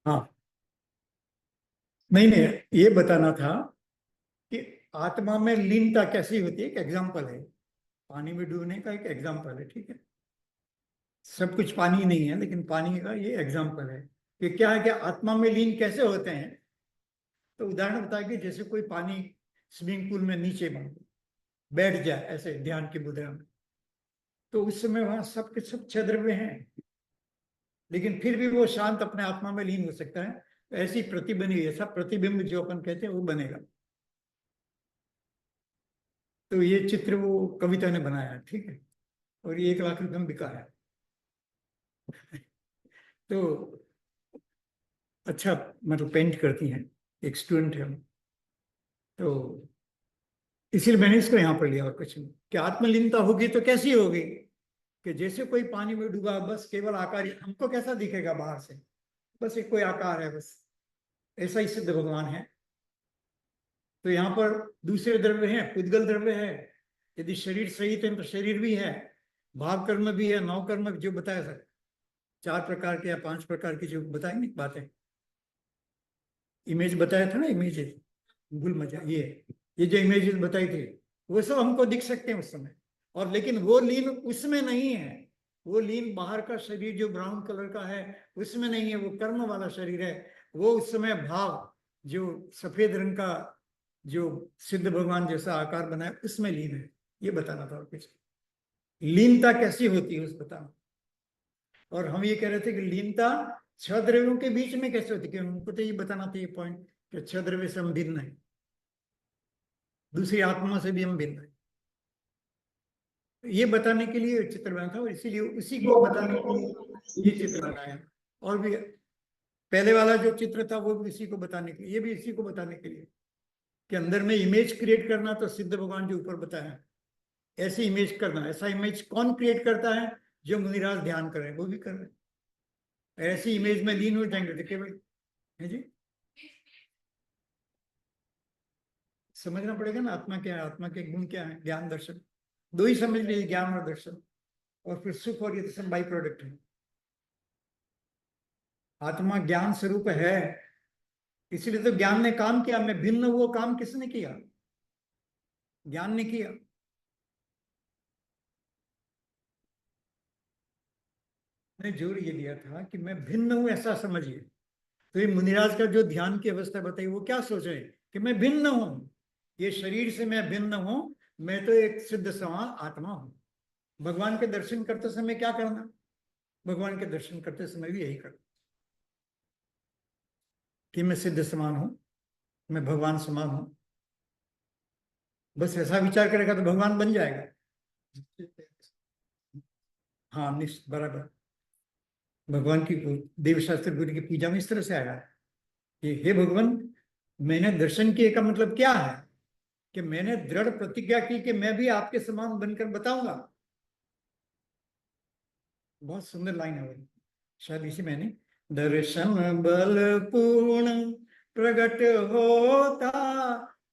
S1: हाँ, नहीं नहीं, ये बताना था कि आत्मा में लीनता कैसी होती है, एक एग्जाम्पल है, पानी में डूबने का एक एग्जाम्पल है, ठीक है? सब कुछ पानी नहीं है, लेकिन पानी का ये एग्जाम्पल है कि क्या है कि आत्मा में लीन कैसे होते हैं। तो उदाहरण बताया कि जैसे कोई पानी स्विमिंग पूल में नीचे बैठ जाए ऐसे ध्यान की मुद्रा में, तो उस समय वहां सब के सब 6 द्रव्य हैं, लेकिन फिर भी वो शांत अपने आत्मा में लीन हो सकता है। तो ऐसी प्रतिबिंब, ऐसा प्रतिबिंब जो अपन कहते हैं वो बनेगा। तो ये चित्र वो कविता ने बनाया, ठीक है, और ये 1 लाख रुपये में बिका है। तो अच्छा, मतलब पेंट करती हैं, एक स्टूडेंट है, तो इसीलिए मैंने इसको यहाँ पर लिया, और कुछ नहीं। कि आत्मलीनता होगी तो कैसी होगी कि जैसे कोई पानी में डूबा, बस केवल आकार ही हमको कैसा दिखेगा बाहर से, बस एक कोई आकार है, बस ऐसा ही सिद्ध भगवान है। तो यहाँ पर दूसरे द्रव्य हैं, पुद्गल द्रव्य है, यदि शरीर सहित है तो शरीर भी है, भाव कर्म भी है, 9 कर्म जो बताया सर, 4 प्रकार के या 5 प्रकार की जो बताएंगे बातें, इमेज बताया था ना, इमेजेस, भूल मजा, ये जो इमेजेस बताई थी, वो सब हमको दिख सकते हैं उस समय, और लेकिन वो लीन उसमें नहीं है, वो लीन बाहर का शरीर जो ब्राउन कलर का है उसमें नहीं है, वो कर्म वाला शरीर है। वो उस समय भाव जो सफेद रंग का जो सिद्ध भगवान जैसा आकार बनाए उसमें लीन है, ये बताना था। और कुछ लीनता कैसी होती है उस बताना। और हम ये कह रहे थे कि लीनता 6 द्रव्यों के बीच में कैसे होती है, हमको तो ये बताना था, ये पॉइंट कि 6 द्रव्य से हम भिन्न है, दूसरी आत्मा से भी हम भिन्न है, ये बताने के लिए चित्र बना था, और इसीलिए उसी को बताने के लिए ये चित्र बनाया। और भी पहले वाला जो चित्र था वो भी इसी को बताने के लिए, ये भी इसी को बताने के लिए कि अंदर में इमेज क्रिएट करना, तो सिद्ध भगवान जो ऊपर बताया ऐसी इमेज करना। ऐसा इमेज कौन क्रिएट करता है? जो मुनिराज ध्यान कर रहे हैं वो भी कर रहे हैं, ऐसी इमेज में लीन हो जाएंगे तो केवल है जी, समझना पड़ेगा ना आत्मा क्या है, आत्मा के गुण क्या है, ज्ञान दर्शन, दो ही समझ लीजिए, ज्ञान और दर्शन, और फिर सुख और ये तो सब बाई प्रोडक्ट है। आत्मा ज्ञान स्वरूप है, इसलिए तो ज्ञान ने काम किया, मैं भिन्न, वो काम किसने किया? ज्ञान ने किया। मैंने जोर ये दिया था कि मैं भिन्न हूं ऐसा समझिए। तो ये मुनिराज का जो ध्यान की अवस्था बताई, वो क्या सोच रहे हैं कि मैं भिन्न हूं, ये शरीर से मैं भिन्न हूं, मैं तो एक सिद्ध समान आत्मा हूं। भगवान के दर्शन करते समय क्या करना? भगवान के दर्शन करते समय भी यही करना कि मैं सिद्ध समान हूं, मैं भगवान समान हूं। बस ऐसा विचार करेगा तो भगवान बन जाएगा। हाँ निश्चित, बराबर। भगवान की देव शास्त्र गुरु की पूजा में इस तरह से आया है कि हे भगवान, मैंने दर्शन किए का मतलब क्या है कि मैंने दृढ़ प्रतिज्ञा की कि मैं भी आपके समान बनकर बताऊंगा। बहुत सुंदर लाइन है वो, शायद इसी मैंने, दर्शन बल पूर्ण प्रकट होता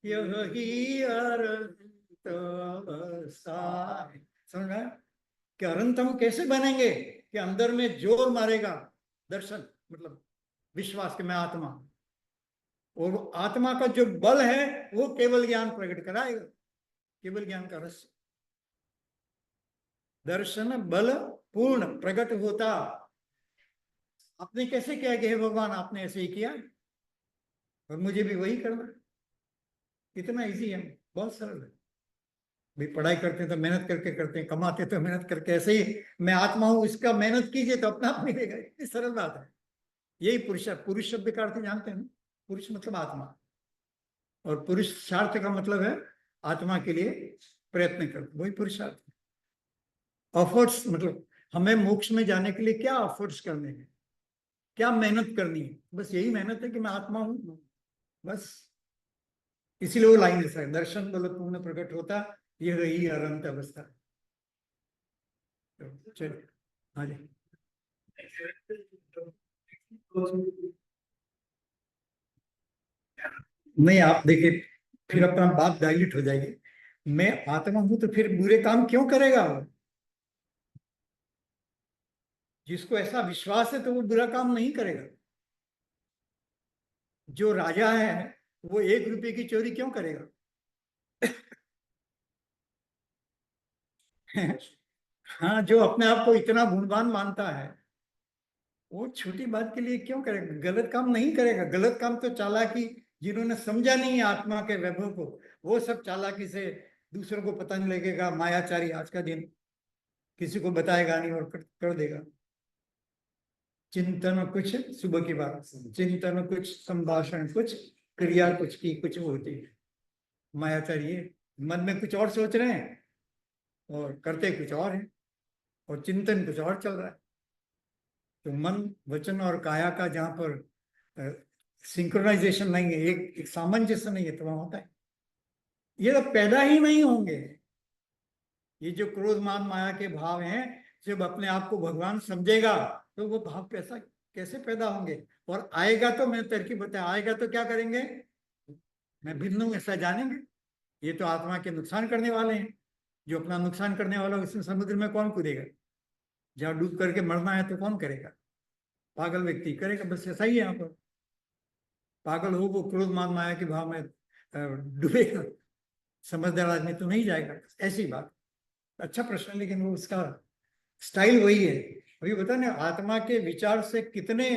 S1: यही अर्थ अवस्था। समझ में आया कि अनंत हम कैसे बनेंगे कि अंदर में जोर मारेगा दर्शन, मतलब विश्वास कि मैं आत्मा हूं। और आत्मा का जो बल है वो केवल ज्ञान प्रकट कराएगा, केवल ज्ञान का रस। दर्शन बल पूर्ण प्रकट होता। आपने कैसे किया कि हे भगवान आपने ऐसे ही किया और मुझे भी वही करना। कितना इजी है, बहुत सरल है। भी पढ़ाई करते हैं तो मेहनत करके करते हैं, कमाते तो मेहनत करके, ऐसे ही मैं आत्मा हूं इसका मेहनत कीजिए तो अपना आप मिलेगा। इतनी सरल बात है। यही पुरुष, पुरुष शब्द का अर्थ जानते हैं ना? पुरुष मतलब आत्मा, और पुरुषार्थ का मतलब है आत्मा के लिए प्रयत्न कर, वही पुरुषार्थ। एफर्ट्स मतलब हमें मोक्ष में जाने के लिए क्या एफर्ट्स करने हैं, क्या मेहनत करनी है, बस यही मेहनत है कि मैं आत्मा हूं बस। इसीलिए वो लाइन ऐसा है, दर्शन बल पूर्ण प्रकट होता, यह रही अनंत अवस्था। तो चलिए, हाँ जी। नहीं आप देखिए, फिर अपना बात डाइल्यूट हो जाएगी। मैं आत्मा हूं तो फिर बुरे काम क्यों करेगा वो? जिसको ऐसा विश्वास है तो वो बुरा काम नहीं करेगा। जो राजा है वो 1 रुपए की चोरी क्यों करेगा? हाँ, जो अपने आप को इतना गुणवान मानता है वो छोटी बात के लिए क्यों करेगा, गलत काम नहीं करेगा। गलत काम तो चालाकी, जिन्होंने समझा नहीं है आत्मा के वैभव को, वो सब चालाकी से दूसरों को पता नहीं लगेगा। मायाचारी आज का दिन किसी को बताएगा नहीं और कर देगा। चिंतन कुछ, सुबह की बात, चिंतन कुछ, संभाषण कुछ, क्रिया कुछ की कुछ होती है। मायाचारी है, मन में कुछ और सोच रहे हैं और करते कुछ और है, और चिंतन कुछ और चल रहा है। तो मन वचन और काया का जहां पर सिंक्रोनाइजेशन नहीं है, एक सामंजस्य नहीं है, तो वहां होता है। ये तो पैदा ही नहीं होंगे। ये जो क्रोध मान माया के भाव हैं, जब अपने आप को भगवान समझेगा तो वो भाव कैसा कैसे पैदा होंगे? और आएगा तो मैंने तरकीब बताया, आएगा तो क्या करेंगे? मैं भिन्न हूं ऐसा जानेंगे। ये तो आत्मा के नुकसान करने वाले हैं। जो अपना नुकसान करने वाला उसमें समुद्र में कौन कूदेगा? जहां डूब करके मरना है तो कौन करेगा? पागल व्यक्ति करेगा। बस ऐसा ही है यहाँ पर। पागल हो वो क्रोध मान माया के भाव में डूबेगा, समझदार आदमी तो नहीं जाएगा। ऐसी बात। अच्छा प्रश्न है, लेकिन वो उसका स्टाइल वही है। अभी बता ना, आत्मा के विचार से कितने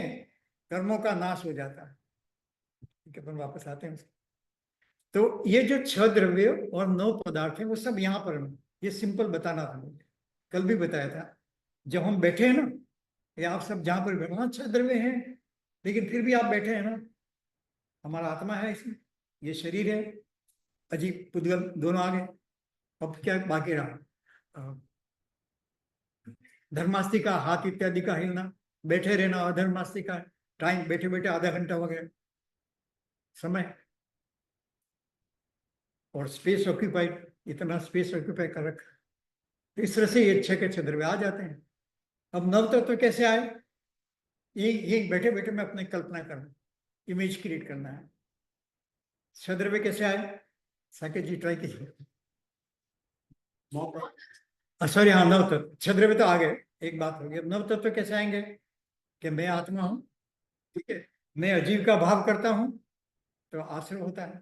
S1: कर्मों का नाश हो जाता है। ठीक है, अपन वापस आते हैं। तो ये जो 6 द्रव्य और 9 पदार्थ है वो सब यहाँ पर हैं। ये सिंपल बताना था मुझे, कल भी बताया था। जब हम बैठे हैं ना, ये आप सब जहां पर बैठे, हाँ 6 द्रव्य हैं, लेकिन फिर भी आप बैठे हैं ना, हमारा आत्मा है इसमें, ये शरीर है, अजीब पुद्गल दोनों आ गए। अब क्या बाकी रहा? धर्मास्ति का हाथ इत्यादि का हिलना, बैठे रहना, अधर्मास्ति का टाइम, बैठे बैठे आधा घंटा हो गया समय, और स्पेस ऑक्यूपाइड, इतना स्पेस ऑक्यूपाई कर रखा। तो इस तरह से ये 6 के 6 द्रव्य आ जाते हैं। अब नव तत्व तो कैसे आए? ये बैठे बैठे मैं अपनी कल्पना करना, इमेज क्रिएट करना है। 6 द्रव्य कैसे आए? साकेत जी ट्राई कीजिए। सॉरी, हाँ, नव तत्व। 6 द्रव्य तो आ गए, एक बात हो गई। अब नव तत्व कैसे आएंगे? कि मैं आत्मा हूं, ठीक है, मैं अजीव का भाव करता हूं तो आश्रय होता है।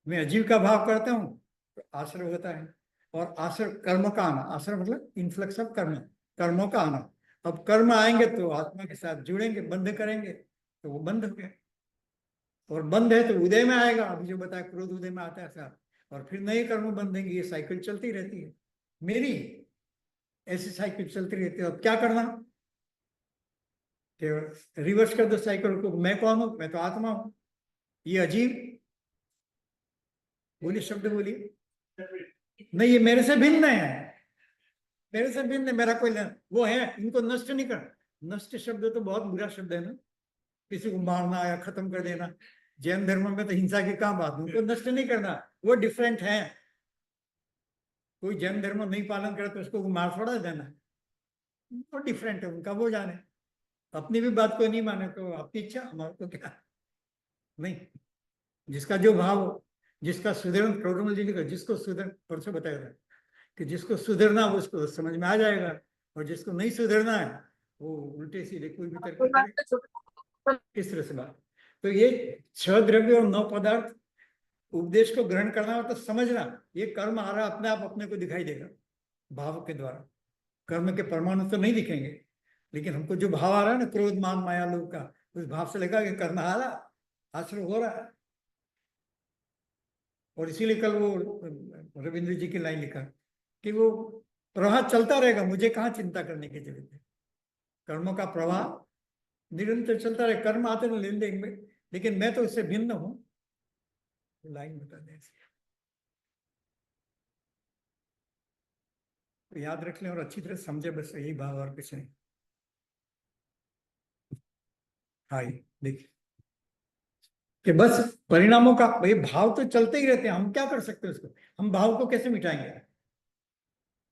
S1: मैं अजीव का भाव करता हूं तो आश्रय होता है। और आश्रय कर्म का आना, आश्रय मतलब इन्फ्लक्स ऑफ कर्म, कर्मों का आना। अब कर्म आएंगे तो आत्मा के साथ जुड़ेंगे, बंध करेंगे तो वो बंध हो गए। और बंध है तो उदय में आएगा, अभी जो बताया क्रोध उदय में आता है ऐसा, और फिर नए कर्म बंधेंगे। ये साइकिल चलती रहती है मेरी, ऐसी साइकिल चलती रहती है। अब क्या करना? कि रिवर्स कर दो साइकिल को। मैं कौन हूं? मैं तो आत्मा हूं। ये अजीब, बोलिए, शब्द बोलिए। नहीं, ये मेरे से भिन्न है, मेरे से भिन्न है। मेरा कोई वो है, इनको नष्ट नहीं करना। नष्ट शब्द तो बहुत बुरा शब्द है ना, किसी को मारना या खत्म कर देना। जैन धर्म में तो हिंसा की कहाँ बात, उनको नष्ट नहीं करना, वो डिफरेंट है। कोई जैन धर्म नहीं पालन करे तो उसको मार थोड़ा देना, वो डिफरेंट है, उनका वो जाने। अपनी भी बात को नहीं माने तो आपकी इच्छा, हमारे को क्या। नहीं, जिसका जो भाव हो। जिसका सुधरण, प्रौढ़ जी लिखा, जिसको सुधर, परसों बताया था कि जिसको सुधरना वो उसको समझ में आ जाएगा, और जिसको नहीं सुधरना है वो उल्टे सीधे कोई भी तर्क करे। इस तरह से बात। तो ये 6 द्रव्य और 9 पदार्थ, उपदेश को ग्रहण करना हो तो समझना, ये कर्म आ रहा अपने आप अपने को दिखाई देगा भाव के द्वारा। कर्म के परमाणु तो नहीं दिखेंगे, लेकिन हमको जो भाव आ रहा है ना, क्रोध मान माया लोभ का, उस भाव से लगा कि कर्म आ रहा, आश्रय हो रहा है। और इसीलिए कल वो रविंद्र जी की लाइन लिखा कि वो प्रवाह चलता रहेगा, मुझे कहाँ चिंता करने की जरूरत है। कर्मों का प्रवाह निरंतर चलता रहे, कर्म आते ना लेन देन में, लेकिन मैं तो उससे भिन्न हूं। लाइन बता दें, तो याद रख लें और अच्छी तरह समझे, बस यही भाव और कुछ नहीं। हाँ, देखिए कि बस परिणामों का भाई भाव तो चलते ही रहते हैं, हम क्या कर सकते हैं उसको, हम भाव को कैसे मिटाएंगे?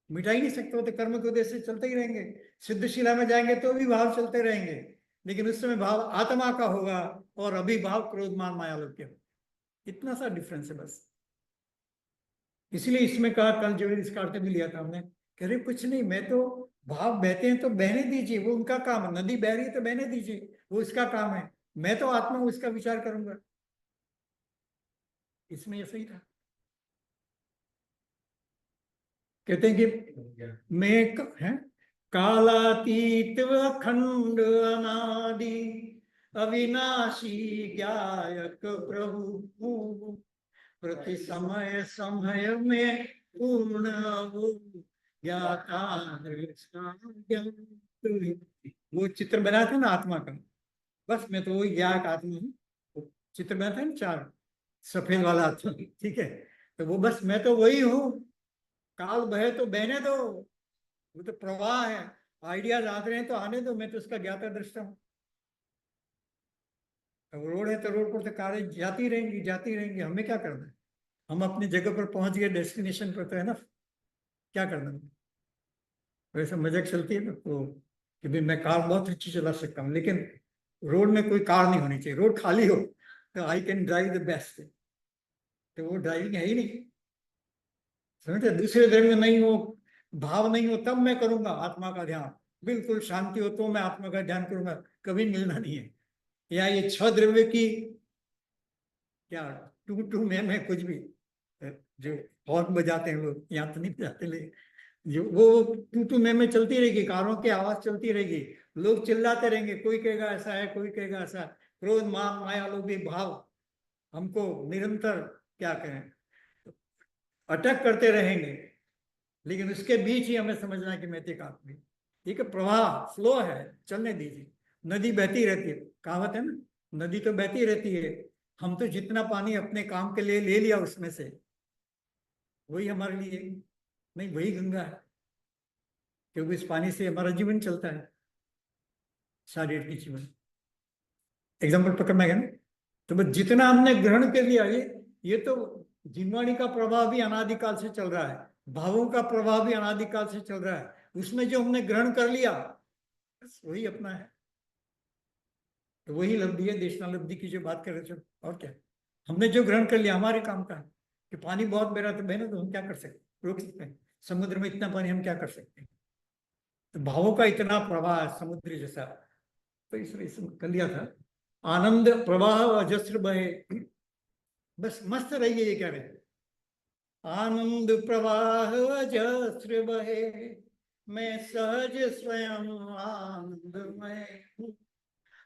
S1: मिटा ही नहीं सकते, तो कर्म के उद्देश्य से चलते ही रहेंगे। सिद्धशिला में जाएंगे तो भी भाव चलते रहेंगे, लेकिन उस समय भाव आत्मा का होगा और अभी भाव क्रोध मान माया लोभ के होगा। इतना सा डिफरेंस है बस। इसलिए इसमें कहा, कल जो इस कार्य भी लिया था हमने, कह रहे कुछ नहीं, मैं तो भाव बहते हैं तो बहने दीजिए, वो उनका काम है। नदी बह रही है तो बहने दीजिए, वो इसका काम है। मैं तो आत्मा हूं, इसका विचार करूंगा। इसमें ऐसा ही था। कहते हैं कि मैं है कालातीत अखंड अनादि अविनाशी ज्ञायक प्रभु, प्रति समय समय में पूर्ण वो ज्ञाता। वो चित्र बनाया था ना आत्मा का, बस मैं तो वही ज्ञात आत्मा हूँ। वो चित्र बनाया था ना 4 सफेद वाला आत्मा, ठीक है, तो वो बस मैं तो वही हूँ। काल बहे तो बहने दो, वो तो प्रवाह है। आइडियाज आते रहे तो आने दो, मैं तो उसका ज्ञाता दृष्टा हूँ। अब रोड है तो रोड पर तो कारें जाती रहेंगी जाती रहेंगी, हमें क्या करना है? हम अपनी जगह पर पहुंच गए, डेस्टिनेशन पर, तो है ना, क्या करना है? वैसे मजाक चलती है ना तो कि भाई मैं कार बहुत अच्छी चला सकता हूँ, लेकिन रोड में कोई कार नहीं होनी चाहिए, रोड खाली हो तो I can drive the best. तो वो ड्राइविंग है ही नहीं, समझते? दूसरे धर्म में नहीं हो, भाव नहीं हो, तब मैं करूंगा आत्मा का ध्यान। बिल्कुल शांति हो तो मैं आत्मा का ध्यान करूंगा, कभी मिलना नहीं है। या ये 6 द्रव्य की क्या टू टू में कुछ भी, जो हॉर्न बजाते हैं लोग, यहाँ तो नहीं बजाते, लेकिन जो वो टू टू में चलती रहेगी, कारों की आवाज चलती रहेगी, लोग चिल्लाते रहेंगे, कोई कहेगा ऐसा है, कोई कहेगा ऐसा। क्रोध मान माया लोग भी भाव हमको निरंतर क्या कहें, अटक करते रहेंगे। लेकिन उसके बीच ही हमें समझना है कि मैं एक आत्मा हूं। एक प्रवाह फ्लो है, चलने दीजिए। नदी बहती रहती है, कहावत है ना, नदी तो बहती रहती है। हम तो जितना पानी अपने काम के लिए ले लिया उसमें से, वही हमारे लिए, नहीं वही गंगा है, क्योंकि इस पानी से हमारा जीवन चलता है, शारीरिक जीवन। एग्जाम्पल पकड़ना है ना, तो बस जितना हमने ग्रहण कर लिया, ये तो जिनवाणी का प्रभाव भी अनादिकाल से चल रहा है, भावों का प्रभाव भी अनादिकाल से चल रहा है। उसमें जो हमने ग्रहण कर लिया बस वही अपना है। तो वही लब्धि है, देशना लब्धि की जो बात कर रहे थे। और क्या, हमने जो ग्रहण कर लिया हमारे काम का है। कि पानी बहुत बह रहा तो बहने तो हम क्या कर सकते, रोक सकते हैं? समुद्र में इतना पानी हम क्या कर सकते हैं? तो भावों का इतना प्रवाह है समुद्र जैसा। तो इसमें कर लिया था, आनंद प्रवाह अजस्र बहे। बस मस्त रहिए, ये कह रहे हैं, आनंद प्रवाह अजस्र बहे, मैं सहज स्वयं आनंदमय हूँ।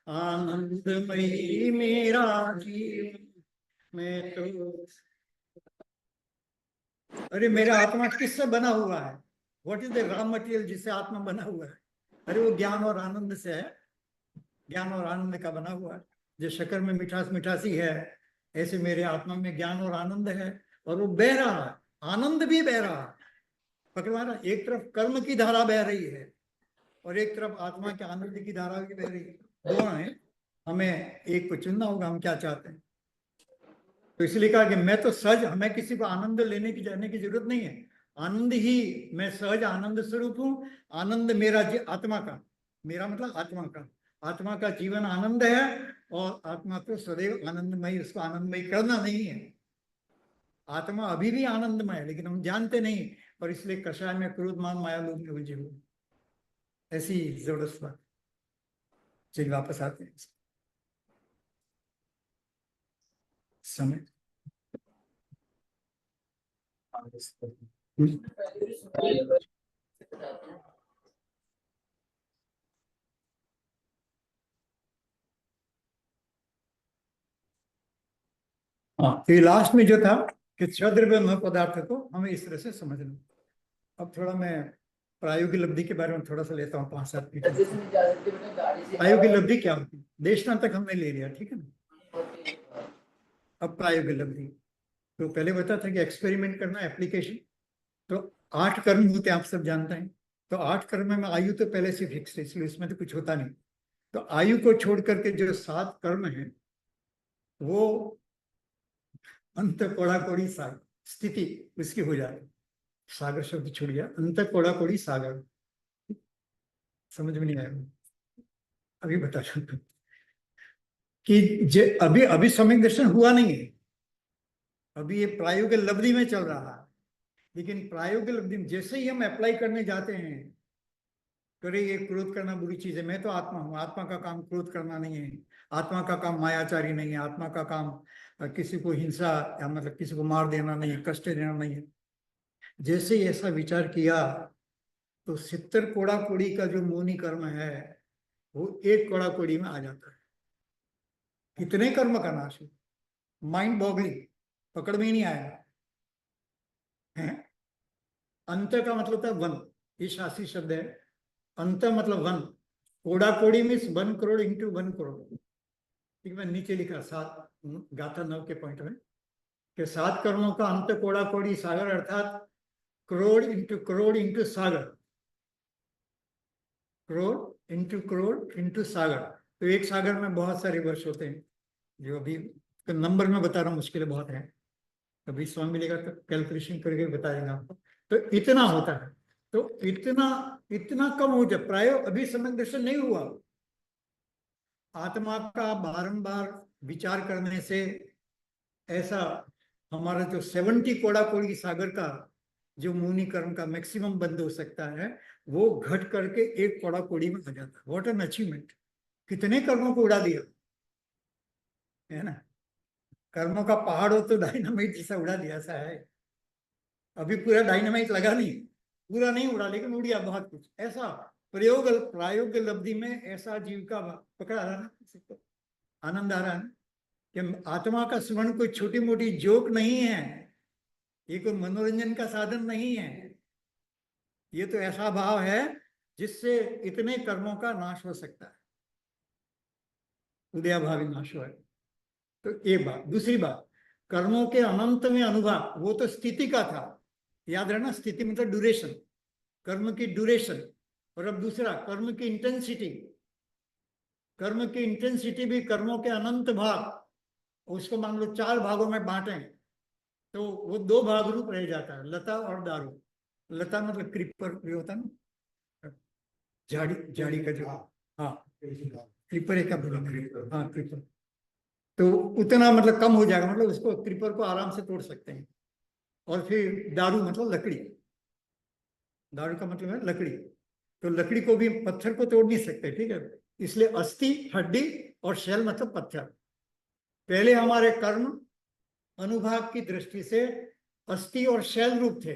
S1: आनंदमयी मेरा जीवन, मैं तो, अरे मेरा आत्मा किससे बना हुआ है? What is the raw material जिससे आत्मा बना हुआ है? अरे वो ज्ञान और आनंद से है, ज्ञान और आनंद का बना हुआ है। जो शक्कर में मिठास मिठासी है, ऐसे मेरे आत्मा में ज्ञान और आनंद है। और वो बह रहा है, आनंद भी बह रहा है। पकड़वा रहा, एक तरफ कर्म की धारा बह रही है और एक तरफ आत्मा के आनंद की धारा भी बह रही है, दोनों है। हमें एक को चुनना होगा, हम क्या चाहते हैं। तो इसलिए कहा कि मैं तो सहज, हमें किसी को आनंद लेने की जाने की जरूरत नहीं है। आनंद ही, मैं सहज आनंद स्वरूप हूँ। आनंद मेरा आत्मा का, मेरा मतलब आत्मा का, आत्मा का जीवन आनंद है। और आत्मा को सदैव आनंदमयी, उसको आनंदमयी करना नहीं है। आत्मा अभी भी आनंदमय है, लेकिन हम जानते नहीं, और इसलिए कषाय में क्रोध मान माया लोभ में उलझे हुए। ऐसी जबरदस्त बात। चलिए वापस आते हैं समय। हाँ, तो ये लास्ट में जो था कि क्षुद्र पदार्थ को हमें इस तरह से समझना। अब थोड़ा मैं प्रायोगिक लब्धि के बारे में थोड़ा सा लेता हूँ 5-7 मिनट। प्रायोगिक लब्धि क्या होती है, देशना तक हमने ले लिया, ठीक है ना। अब प्रायोगिक लब्धि, तो पहले बता था कि एक्सपेरिमेंट करना, एप्लीकेशन। तो 8 कर्म होते हैं, आप सब जानते हैं। तो 8 कर्म में आयु तो पहले से फिक्स है, इसलिए इसमें तो कुछ होता नहीं। तो आयु को छोड़ करके जो 7 कर्म है, वो अंत कोड़ा कोड़ी सागर स्थिति उसकी हो जाती। सागर शब्द छूट गया, अंत कोड़ा कोड़ी सागर। समझ में नहीं आया, अभी बता सकता हूं कि अभी अभी सम्यक दर्शन हुआ नहीं है, अभी ये प्रायोगिक लब्धि में चल रहा है। लेकिन प्रायोगिक लब्धि में जैसे ही हम अप्लाई करने जाते हैं, करे ये क्रोध करना बुरी चीज है, मैं तो आत्मा हूं, आत्मा का काम क्रोध करना नहीं है, आत्मा का काम मायाचारी नहीं है, आत्मा का काम किसी को हिंसा या मतलब किसी को मार देना नहीं है, कष्ट देना नहीं है। जैसे ही ऐसा विचार किया, तो 70 कोड़ा कोड़ी का जो मोनी कर्म है, वो 1 कोड़ा कोड़ी में आ जाता है। कितने कर्म का नाश है, माइंड बॉगलिंग, पकड़ में ही नहीं आया है। अंत का मतलब था 1, ये शास्त्री शब्द है। अंत मतलब 1, कोड़ा कोड़ी मीन्स 1 करोड़ इंटू 1 करोड़। ठीक, मैं नीचे लिखा 7 गाथा 9 के पॉइंट में कि 7 कर्मों का अंत कोड़ा कोड़ी सागर, अर्थात करोड़ इंटू सागर, करोड़ इंटू सागर। तो एक सागर में बहुत सारे वर्ष होते हैं, जो अभी तो नंबर में बता रहा हूँ, मुश्किल बहुत है, कभी समय मिलेगा तो कैलकुलेशन करके बताएगा आपको। तो इतना होता है, तो इतना इतना कम हो जाए, प्राय अभी सम्यक दर्शन नहीं हुआ। आत्मा का बारंबार विचार करने से ऐसा हमारा जो 70 कोड़ा कोड़ी सागर का जो मुनि कर्म का मैक्सिमम बंद हो सकता है, वो घट करके 1 कोड़ा कोड़ी में आ जाता है। व्हाट एन अचीवमेंट, कितने कर्मों को उड़ा दिया है ना। कर्मों का पहाड़ हो तो डायनामाइट जैसा उड़ा दिया, ऐसा है। अभी पूरा डायनामाइट लगा नहीं, पूरा नहीं उड़ा, लेकिन उड़ गया बहुत कुछ। ऐसा प्रायोग लब्धि में ऐसा जीव का पकड़ा रहा ना, आनंद आ रहा है कि आत्मा का स्मरण कोई छोटी मोटी जोक नहीं है, ये कोई मनोरंजन का साधन नहीं है। ये तो ऐसा भाव है जिससे इतने कर्मों का नाश हो सकता है, उदयाभावी नाश हो है। तो एक बात। दूसरी बात, कर्मों के अनंत में अनुभव, वो तो स्थिति का था, याद रहना, स्थिति मतलब ड्यूरेशन, कर्म की ड्यूरेशन। और अब दूसरा, कर्म की इंटेंसिटी, कर्म की इंटेंसिटी भी कर्मों के अनंत भाग। उसको मान लो 4 भागों में बांटे, तो वो 2 भाग रूप रह जाता है, लता और दारू। लता मतलब क्रीपर भी होता है ना, झाड़ी झाड़ी का जो, हाँ क्रीपर एक बोला, हाँ क्रीपर। तो उतना मतलब कम हो जाएगा, मतलब उसको क्रीपर को आराम से तोड़ सकते हैं। और फिर दारू मतलब लकड़ी, दारू का मतलब है लकड़ी। तो लकड़ी को भी, पत्थर को तोड़ नहीं सकते, ठीक है। इसलिए अस्थि, हड्डी और शैल मतलब पत्थर। पहले हमारे कर्म अनुभाग की दृष्टि से अस्थि और शैल रूप थे,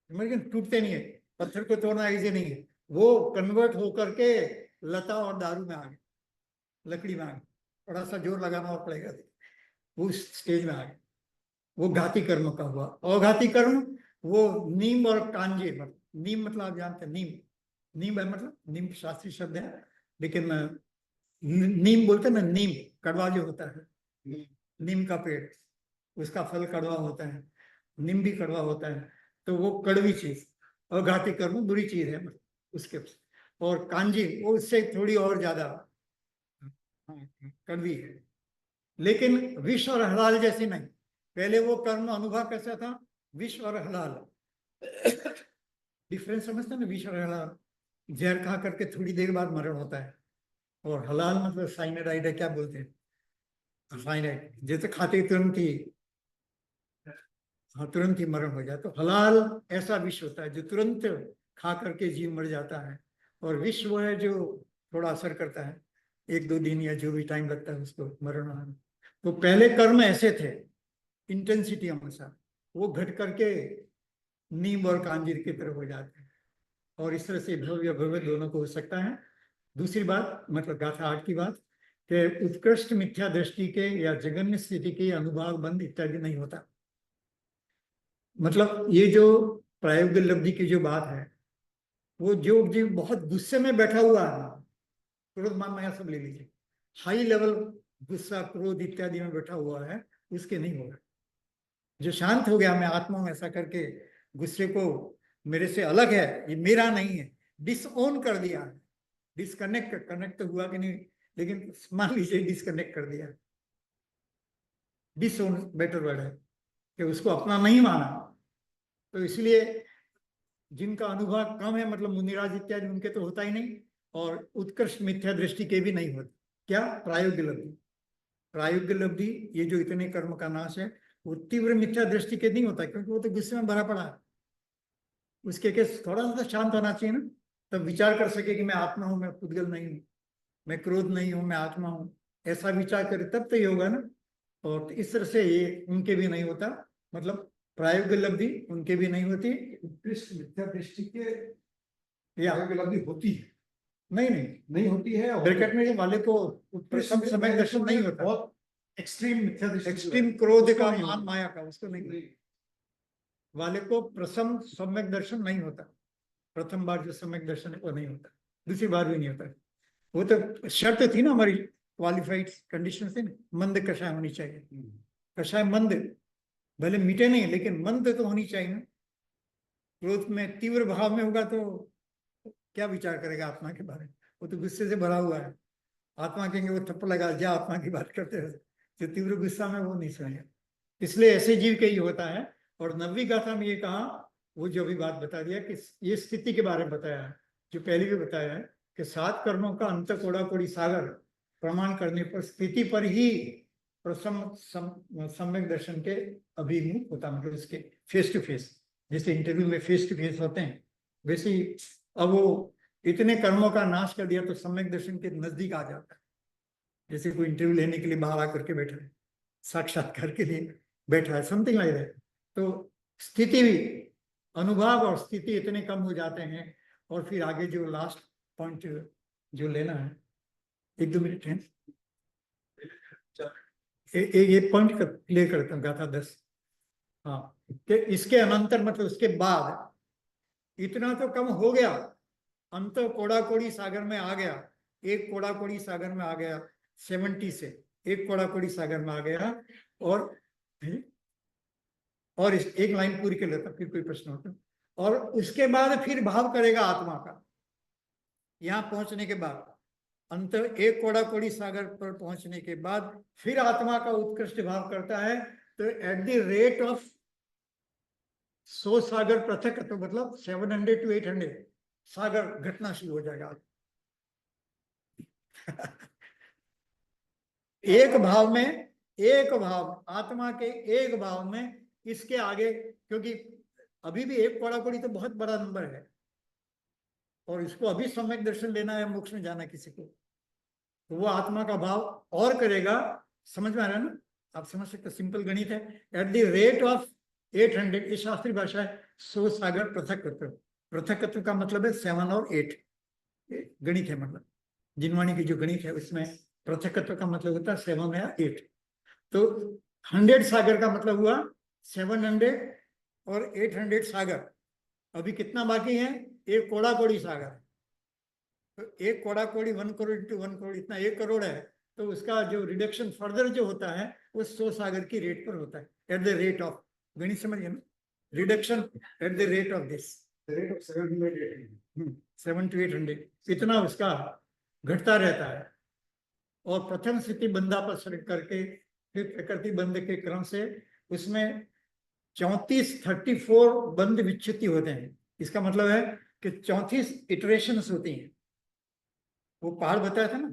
S1: लेकिन टूटते नहीं है, पत्थर को तोड़ना इजी नहीं है। वो कन्वर्ट होकर के लता और दारू में आ गए, लकड़ी में आ गए। थोड़ा सा जोर लगाना पड़ेगा, वो स्टेज में आ गए। वो घाती कर्म का हुआ। अघाती कर्म वो नीम और कांजे, मतलब नीम मतलब आप जानते हैं, नीम है, मतलब नीम शास्त्रीय शब्द है, लेकिन नीम बोलते हैं ना, नीम कड़वा जो होता है, नीम का पेड़, उसका फल कड़वा होता है, नीम भी कड़वा होता है। तो वो कड़वी चीज, अघाती कर्म बुरी चीज है, मतलब उसके। और कांजी वो उससे थोड़ी और ज्यादा कड़वी है, लेकिन विष और हलाल जैसी नहीं। पहले वो कर्म अनुभव कैसा था, विष और हलाल। डिफरेंस समझते ना, विष और हलाल। जहर खा करके थोड़ी देर बाद मरण होता है, और हलाल मतलब साइनाइड है, क्या बोलते हैं, साइनाइड, जैसे खाते तुरंत ही हाँ तुरंत ही मरण हो जाए। तो हलाल ऐसा विष होता है जो तुरंत खा करके जीव मर जाता है, और विष वो है जो थोड़ा असर करता है, 1-2 दिन या जो भी टाइम लगता है उसको मरण आने में। तो पहले कर्म ऐसे थे इंटेंसिटी अनुसार, वो घट करके नीम और कांजीर की तरफ हो जाते हैं, और इस तरह से भव्य भव्य दोनों को हो सकता है। दूसरी बात, मतलब गाथा 8 की बात, कि उत्कृष्ट मिथ्या दृष्टि के या जघन्य स्थिति के अनुभाग बंद इत्यादि नहीं होता। मतलब ये जो प्रायोगिक लब्धि की जो बात है, वो जो जीव बहुत गुस्से में बैठा हुआ है ना, क्रोध मान माया सब ले लीजिए, हाई लेवल गुस्सा क्रोध इत्यादि में बैठा हुआ है, उसके नहीं होगा। जो शांत हो गया, मैं आत्मा हूं ऐसा करके गुस्से को मेरे से अलग है, ये मेरा नहीं है, डिसओन कर दिया, डिसकनेक्ट, कनेक्ट तो हुआ कि नहीं, लेकिन मान लीजिए डिसकनेक्ट कर दिया, डिसओन बेटर वर्ड है, कि उसको अपना नहीं माना। तो इसलिए जिनका अनुभव कम है, मतलब मुनिराज इत्यादि, उनके तो होता ही नहीं, और उत्कृष्ट मिथ्या दृष्टि के भी नहीं होते। क्या? प्रायोग्य लब्धि। प्रायोग्य लब्धि, ये जो इतने कर्म का नाश है, वो तीव्र मिथ्या दृष्टि के नहीं होता, क्योंकि वो तो गुस्से में भरा पड़ा है। उसके केस थोड़ा सा तो शांत होना चाहिए ना, तब विचार कर सके कि मैं आत्मा हूं, मैं पुद्गल नहीं हूं, मैं क्रोध नहीं हूं, मैं आत्मा हूं, ऐसा विचार करे तब तो ये होगा ना। और इस तरह से ये उनके भी नहीं होता, मतलब प्रायोगिक लब्धि उनके भी नहीं होती।
S3: उत्कृष्ट मिथ्या दृष्टि के
S1: या
S3: प्रायोगिक लब्धि होती है,
S1: नहीं नहीं,
S3: नहीं होती है, और
S1: ब्रैकेट में वाले को प्रथम समय दर्शन नहीं होता,
S3: बहुत एक्सट्रीम मिथ्या दृष्टि जो है,
S1: एक्सट्रीम क्रोध
S3: उसको
S1: का,
S3: नहीं
S1: मान
S3: होता।
S1: माया का, उसको नहीं, वाले को प्रथम सम्यक दर्शन नहीं होता। प्रथम बार जो सम्यक दर्शन है वो नहीं होता, दूसरी बार भी नहीं होता। वो तो शर्त थी ना हमारी, क्वालिफाइड कंडीशन थी ना, मंद कषाय होनी चाहिए। कषाय मंद, भले मीठे नहीं लेकिन मंद तो होनी चाहिए ना। क्रोध में तीव्र भाव में होगा तो क्या विचार करेगा आत्मा के बारे में, वो तो गुस्से से भरा हुआ है। आत्मा कहेंगे वो थप्पड़ लगा, जा आत्मा की बात करते हो, जो तीव्र गुस्सा में वो नहीं सुनेगा। इसलिए ऐसे जीव के ही होता है। और 9वीं गाथा में ये कहा, वो जो भी बात बता दिया कि ये स्थिति के बारे में बताया है, जो पहले भी बताया है, कि 7 कर्मों का अंत कोड़ा कोड़ी सागर प्रमाण करने पर स्थिति पर ही प्रसम सम्यक दर्शन के अभिमुख होता, मतलब इसके फेस टू फेस, जैसे इंटरव्यू में फेस टू फेस होते हैं, वैसे ही अब वो इतने कर्मों का नाश कर दिया तो सम्यक दर्शन के नजदीक आ जाता है। जैसे कोई इंटरव्यू लेने के लिए बाहर आकर के बैठा है, साक्षात्कार के लिए बैठा है, समथिंग लाइक दैट। तो स्थिति भी, अनुभव और स्थिति इतने कम हो जाते हैं। और फिर आगे जो लास्ट पॉइंट जो लेना है, 1-2 मिनट है, ये पॉइंट क्लियर करता हूँ, गाथा 10। हाँ, कि इसके अनंतर, मतलब उसके बाद इतना तो कम हो गया, अंत कोड़ा कोड़ी सागर में आ गया, एक कोड़ा कोड़ी सागर में आ गया, 70 से एक कोड़ा कोड़ी सागर में आ गया। और इस एक लाइन पूरी कर लेता, फिर कोई प्रश्न होता। और उसके बाद फिर भाव करेगा आत्मा का, यहां पहुंचने के बाद, अंत एक कोड़ा कोड़ी सागर पर पहुंचने के बाद फिर आत्मा का उत्कृष्ट भाव करता है। तो एट द रेट ऑफ 100 सागर पृथक, तो मतलब 700 to 800 सागर घटना शुरू हो जाएगा। एक भाव में, एक भाव, आत्मा के एक भाव में, इसके आगे, क्योंकि अभी भी एक कोड़ा कोड़ी तो बहुत बड़ा नंबर है, और इसको अभी सम्यक दर्शन लेना है, मोक्ष में जाना किसी को, तो वो आत्मा का भाव और करेगा। समझ में आ रहा है ना? आप समझ सकते, सिंपल गणित है। एट द रेट ऑफ 800, ये शास्त्रीय भाषा है, 100 सागर पृथकत्व। पृथकत्व का मतलब है 7 और 8, गणित है, मतलब जिनवाणी की जो गणित है उसमें पृथकत्व का मतलब होता है 7 या 8। तो 100 सागर का मतलब हुआ 700 और 800 सागर। अभी कितना बाकी है? एक कोड़ा कोड़ी सागर। तो एक कोड़ा कोड़ी 1 करोड़ इंटू 1 करोड़, इतना 1 करोड़ है। तो उसका जो रिडक्शन फर्दर जो होता है वो 100 सागर की रेट पर होता है, एट द रेट ऑफ, गणित समझिए ना, reduction at the rate of this,
S3: rate of
S1: 7 to 800, इतना उसका घटता रहता है। और प्रथम स्थिति बंधा पर सेलेक्ट करके फिर प्रकृति बंध के क्रम से उसमें 34 बंध विच्छित्ति होते हैं। इसका मतलब है कि 34 इटरेशंस होती हैं। वो पहाड़ बताया था ना,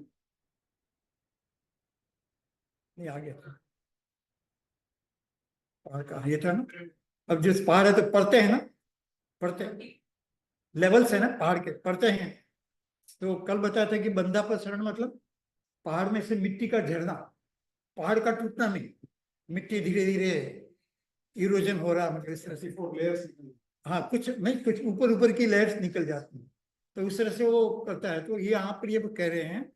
S1: नहीं आ गया था, पहाड़ का ये था ना, अब जो पहाड़ है तो पड़ते हैं ना, पड़ते लेवल्स है ना पहाड़ के, पड़ते हैं। तो कल बताया था कि बंदा प्रसरण मतलब पहाड़ में से मिट्टी का झरना, पहाड़ का टूटना नहीं, मिट्टी धीरे धीरे इरोजन हो रहा, मतलब इस तरह से
S3: लेयर्स।
S1: हाँ कुछ नहीं, कुछ ऊपर ऊपर की लेयर्स निकल जाती हैं, तो उस तरह से वो करता है। तो ये यहाँ पर ये कह रहे हैं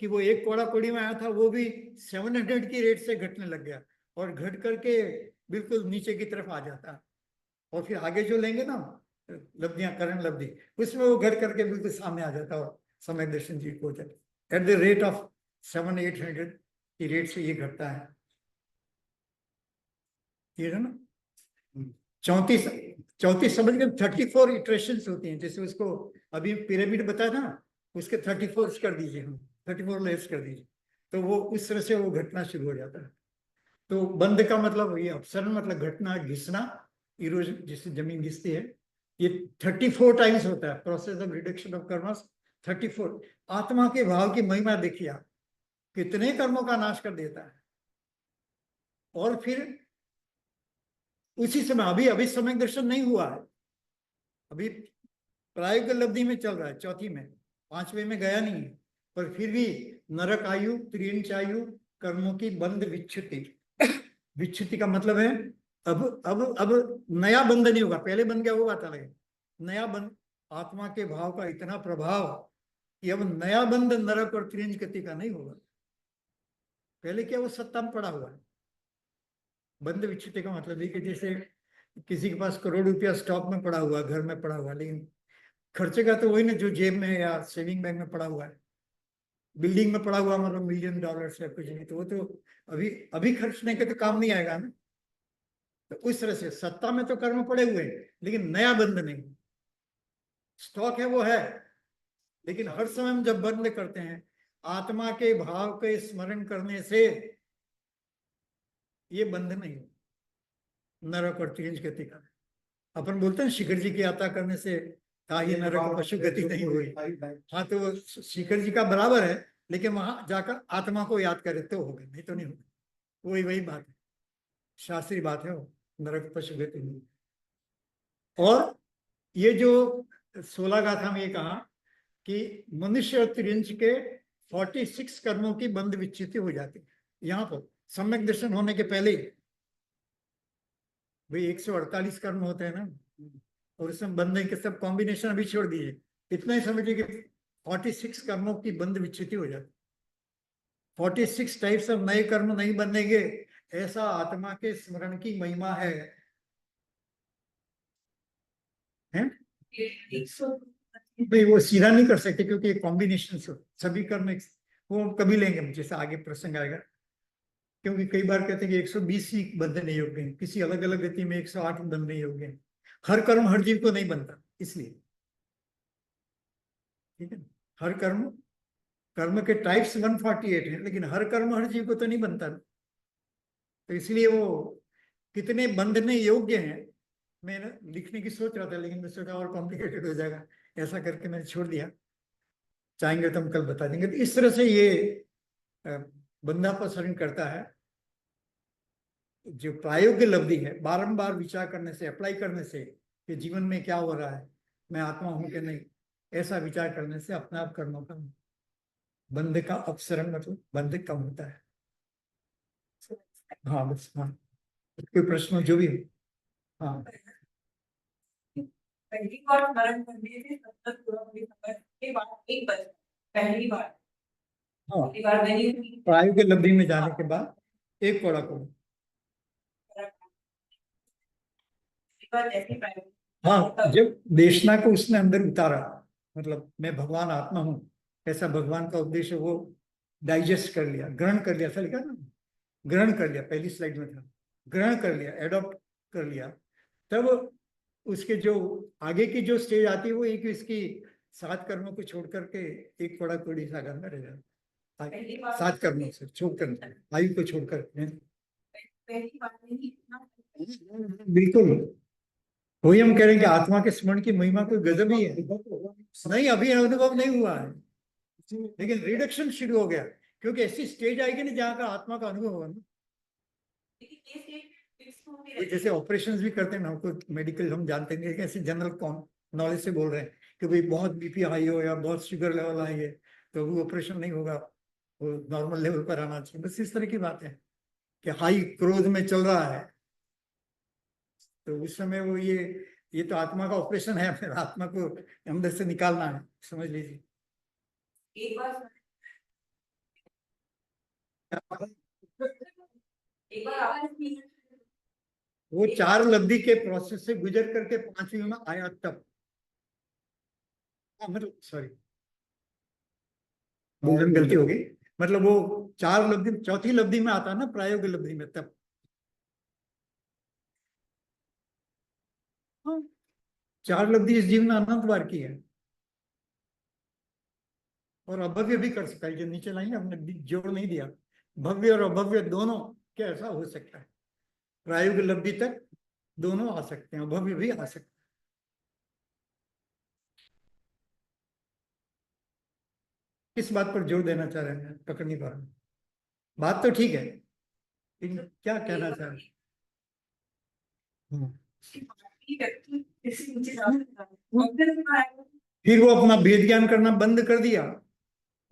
S1: कि वो एक कोड़ा कोड़ी में आया था, वो भी 700 की रेट से घटने लग गया, और घट करके बिल्कुल नीचे की तरफ आ जाता है। और फिर आगे जो लेंगे ना लब्धियां, करण लब्धि, उसमें वो घट करके बिल्कुल सामने आ जाता है और समय दर्शन जी को जाता एट द रेट ऑफ 700-800 की रेट से ये घटता है। ये है ना 34 34 समझ के 34 इटरेशन होती हैं, जैसे उसको अभी पिरामिड बताया था ना, उसके 34 कर दीजिए, हम 34 लेयर्स कर दीजिए, तो वो उस तरह से वो घटना शुरू हो जाता है। तो बंध का मतलब ये अपसरण, मतलब घटना, घिसना, इरोजन, जिससे जमीन घिसती है, ये 34 टाइम्स होता है। Process of reduction of karmas 34। आत्मा के भाव की महिमा देखिए आप, कितने कर्मों का नाश कर देता है। और फिर उसी समय, अभी अभी समय दर्शन नहीं हुआ है, अभी प्रायोगिक लब्धि में चल रहा है, चौथी में, पांचवे में गया नहीं है, पर फिर भी नरक आयु, त्रिंच आयु, कर्मों की बंध विच्छुति। विच्छुति का मतलब है अब नया बंध नहीं होगा, पहले बन गया वो बात अलग है, नया बंध। आत्मा के भाव का इतना प्रभाव कि अब नया बंध नरक और त्रिंच गति का नहीं होगा। पहले क्या वो सत्ता में पड़ा हुआ है। बंध विच्छुति का मतलब है कि जैसे किसी के पास करोड़ रुपया स्टॉक में पड़ा हुआ, घर में पड़ा हुआ, लेकिन खर्चे का तो वही ना जो जेब में या सेविंग बैंक में पड़ा हुआ है। बिल्डिंग में पड़ा हुआ मतलब $1,000,000 या कुछ नहीं, तो वो तो अभी अभी खर्चने के तो काम नहीं आएगा ना। तो उस तरह से सत्ता में तो कर्म पड़े हुए हैं, लेकिन नया बंध नहीं। स्टॉक है वो है, लेकिन हर समय हम जब बंद करते हैं, आत्मा के भाव के स्मरण करने से ये बंध नहीं हो, नरक और त्रिंच गति का। अपन बोलते हैं शिखर जी की यात्रा करने से ही नरक और पशु गति नहीं हुई। हाँ, तो वो शिखर जी का बराबर है, लेकिन वहां जाकर आत्मा को याद करे तो हो गए, नहीं तो नहीं होगा। वही वही बात है, शास्त्रीय बात है वो, नरक पशु गति नहीं। और ये जो 16 गाथा में ये कहा कि मनुष्य और त्रिंच के 46 कर्मों की बंध विच्छिति हो जाती है। यहाँ पर सम्यक दर्शन होने के पहले भाई 148 कर्म होते हैं ना, और उसमें बंधे के सब कॉम्बिनेशन अभी छोड़ दीजिए, इतना ही समझिए कि 46 कर्मों की बंध विच्छिति हो जाती। 46 टाइप्स ऑफ नए कर्म नहीं बनेंगे, ऐसा आत्मा के स्मरण की महिमा है। हैं? भाई वो सीधा नहीं कर सकते, क्योंकि कॉम्बिनेशन सभी कर्म वो कभी लेंगे हम, जैसे आगे प्रसंग आएगा। क्योंकि कई बार कहते हैं कि 120 ही बंधने योग्य हैं, किसी अलग अलग गति में 108 बंधने योग्य हैं। हर कर्म हर जीव को नहीं बनता, इसलिए। ठीक है, हर कर्म, कर्म के टाइप्स 148 है, लेकिन हर कर्म हर जीव को तो नहीं बनता। तो इसलिए वो कितने बंधने योग्य हैं, मैं लिखने की सोच रहा था, लेकिन मैं सोचा और कॉम्प्लिकेटेड हो जाएगा, ऐसा करके मैंने छोड़ दिया। चाहेंगे तो हम कल बता देंगे। तो इस तरह से ये बंधापसरण करता है। जो प्रायोगिक लब्धि है, बारंबार विचार करने से, अप्लाई करने से कि जीवन में क्या हो रहा है, मैं आत्मा हूं कि नहीं, ऐसा विचार करने से अपने आप कर्मों का बंध का अपसरण, मतलब बंध कम होता है। हाँ बस, हाँ कोई प्रश्न जो भी हो। हाँ
S2: पहली बार स्मरण करने से तब तक पूरा पूरी समझ के बाद एक बच पहली बार,
S1: हाँ,
S2: पहली बार मैंने
S1: प्रायोगिक लब्धि में जाने के बाद एक कोड़ा को,
S2: जैसे प्राइवेट
S1: हाँ जब देशना को उसने अंदर उतारा, मतलब मैं भगवान आत्मा हूँ, ऐसा भगवान का उद्देश्य वो डाइजेस्ट कर लिया, ग्रहण कर लिया, ऐसा लिखा ना, ग्रहण कर लिया, पहली स्लाइड में था, ग्रहण कर लिया, एडॉप्ट कर लिया। तब उसके जो आगे की जो स्टेज आती है वो एक, इसकी 7 कर्मों को छोड़ करके एक कोड़ा कोड़ी सागर में रह जाता, 7 कर्मों से छोड़कर, आयु को छोड़कर।
S2: पहली बार में ही इतना
S1: बिल्कुल, वही हम कह रहे हैं कि आत्मा के स्मरण की महिमा कोई गजब ही है। नहीं, अभी अनुभव नहीं हुआ है, लेकिन रिडक्शन शुरू हो गया, क्योंकि ऐसी स्टेज आएगी ना जहाँ का आत्मा का अनुभव होगा ना।
S2: लेकिन ये स्टेज फिक्स होती
S1: ये
S2: रहती
S1: जैसे ऑपरेशंस भी करते हैं ना, हमको मेडिकल हम जानते हैं कि ऐसे जनरल कौन नॉलेज से बोल रहे हैं कि भाई बहुत बीपी हाई हो या बहुत शुगर लेवल हाई है तो वो ऑपरेशन नहीं होगा, वो नॉर्मल लेवल पर आना चाहिए। बस इस तरह की बात है कि हाई क्रोध में चल रहा है तो उस समय वो ये तो आत्मा का ऑपरेशन है, फिर आत्मा को अंदर से निकालना है, समझ लीजिए।
S2: एक बार आवाज
S1: वो 4 लब्धि के प्रोसेस से गुजर करके 5वीं में आया तब, मतलब सॉरी गलती हो गई, मतलब वो 4 लब्धि 4थी लब्धि में आता है ना, प्रायोगिक लब्धि में तब। हाँ, 4 लब्धि इस जीवन अनंत बार की है और अभव्य भी कर सकता है। जो नीचे लाइन हमने जोड़ नहीं दिया, भव्य और अभव्य दोनों कैसा हो सकता है, प्रायोगिक लब्धि तक दोनों आ सकते हैं, अभव्य भी आ सकते हैं। किस बात पर जोर देना चाह रहे हैं, पकड़ नहीं पा रहा हूं। बात तो ठीक है लेकिन क्या कहना चाह रहे हैं? फिर वो अपना भेद ज्ञान करना बंद कर दिया,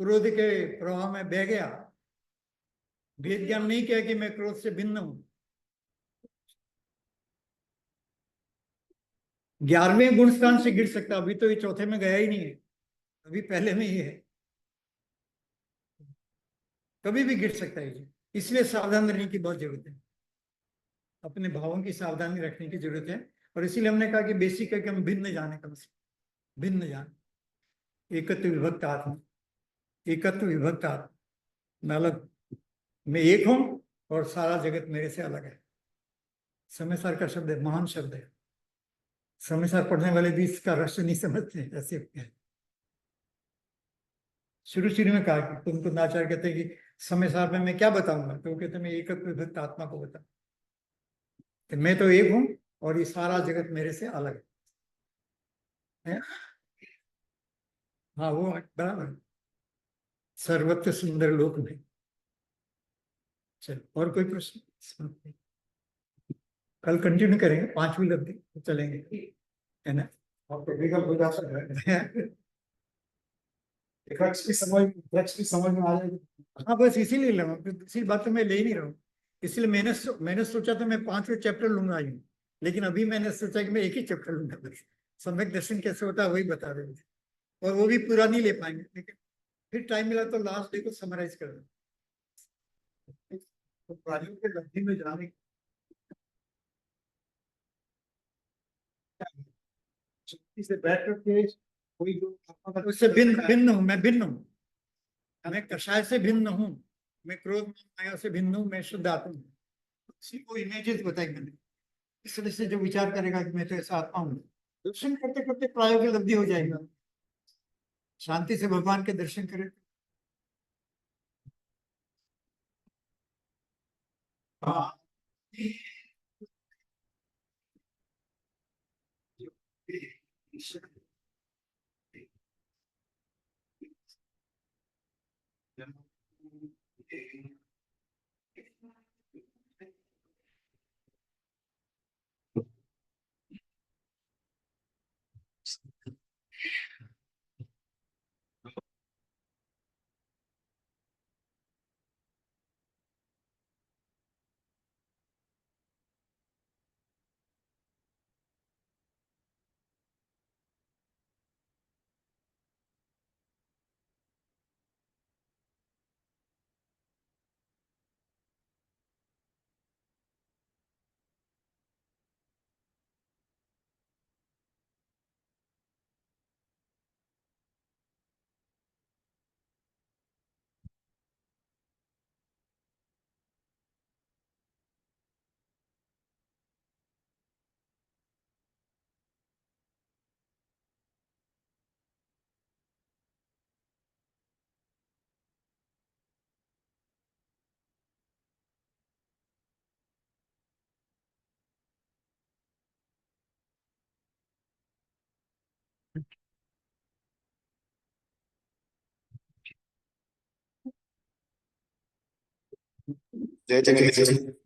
S1: क्रोध के प्रवाह में बह गया, भेद ज्ञान नहीं किया कि मैं क्रोध से भिन्न हूं। 11वें गुण स्थान से गिर सकता, अभी तो ये चौथे में गया ही नहीं है, अभी पहले में ही है, कभी भी गिर सकता है ये। इसलिए सावधान रहने की बहुत जरूरत है, अपने भावों की सावधानी रखने की जरूरत है। और इसीलिए हमने कहा कि बेसिक है कि हम भिन्न जाने का मतलब, भिन्न जान, एकत्व विभक्त आत्मा, एकत्व विभक्त आत्मा, मैं अलग, मैं एक हूं और सारा जगत मेरे से अलग है। समय सार का शब्द है, महान शब्द है, समय सार पढ़ने वाले भी इसका रहस्य नहीं समझते ऐसे। शुरू शुरू में कहा कि तुमको नाचार्य कहते हैं कि समय सार में मैं क्या बताऊंगा, तो वो कहते हैं मैं एकत्व विभक्त आत्मा को बता, कि मैं तो एक हूं और ये सारा जगत मेरे से अलग है। हाँ वो बराबर, सर्वत्र सुंदर लोक में। चलो और कोई प्रश्न? कल कंटिन्यू करेंगे, 5वीं लब्धि तो चलेंगे, है ना?
S3: और टेक्निकल हो जा सकता है, इफेक्ट्स की समझ में आ जाएगी।
S1: हाँ बस इसीलिए लगा, दूसरी बात तो मैं ले ही नहीं रहा हूँ। इसलिए मैंने सोचा था मैं 5वें चैप्टर लूंगा ही, लेकिन अभी मैंने सोचा कि मैं एक ही चैप्टर लूंगा बस। सम्यक दर्शन कैसे होता है वही बता रहे थे, और वो भी पूरा नहीं ले पाएंगे, लेकिन फिर टाइम मिला तो लास्ट डे को समराइज कर दें।
S3: तो प्रायोगिक के लब्धि में जाने से बैठ करके कोई जो
S1: उससे भिन्न भिन्न हूँ, मैं भिन्न हूँ, मैं कषाय से भिन्न हूँ, मैं क्रोध माया से भिन्न हूँ, मैं शुद्ध आत्मा हूँ। उसी को इमेजेस बताई मैंने। इस तरह से जो विचार करेगा कि मैं तो ऐसा आत्मा हूँ, दर्शन करते करते प्रायोगिक लब्धि हो जाएगा, शांति से भगवान के दर्शन करें। हाँ
S3: जय जगन्नाथ।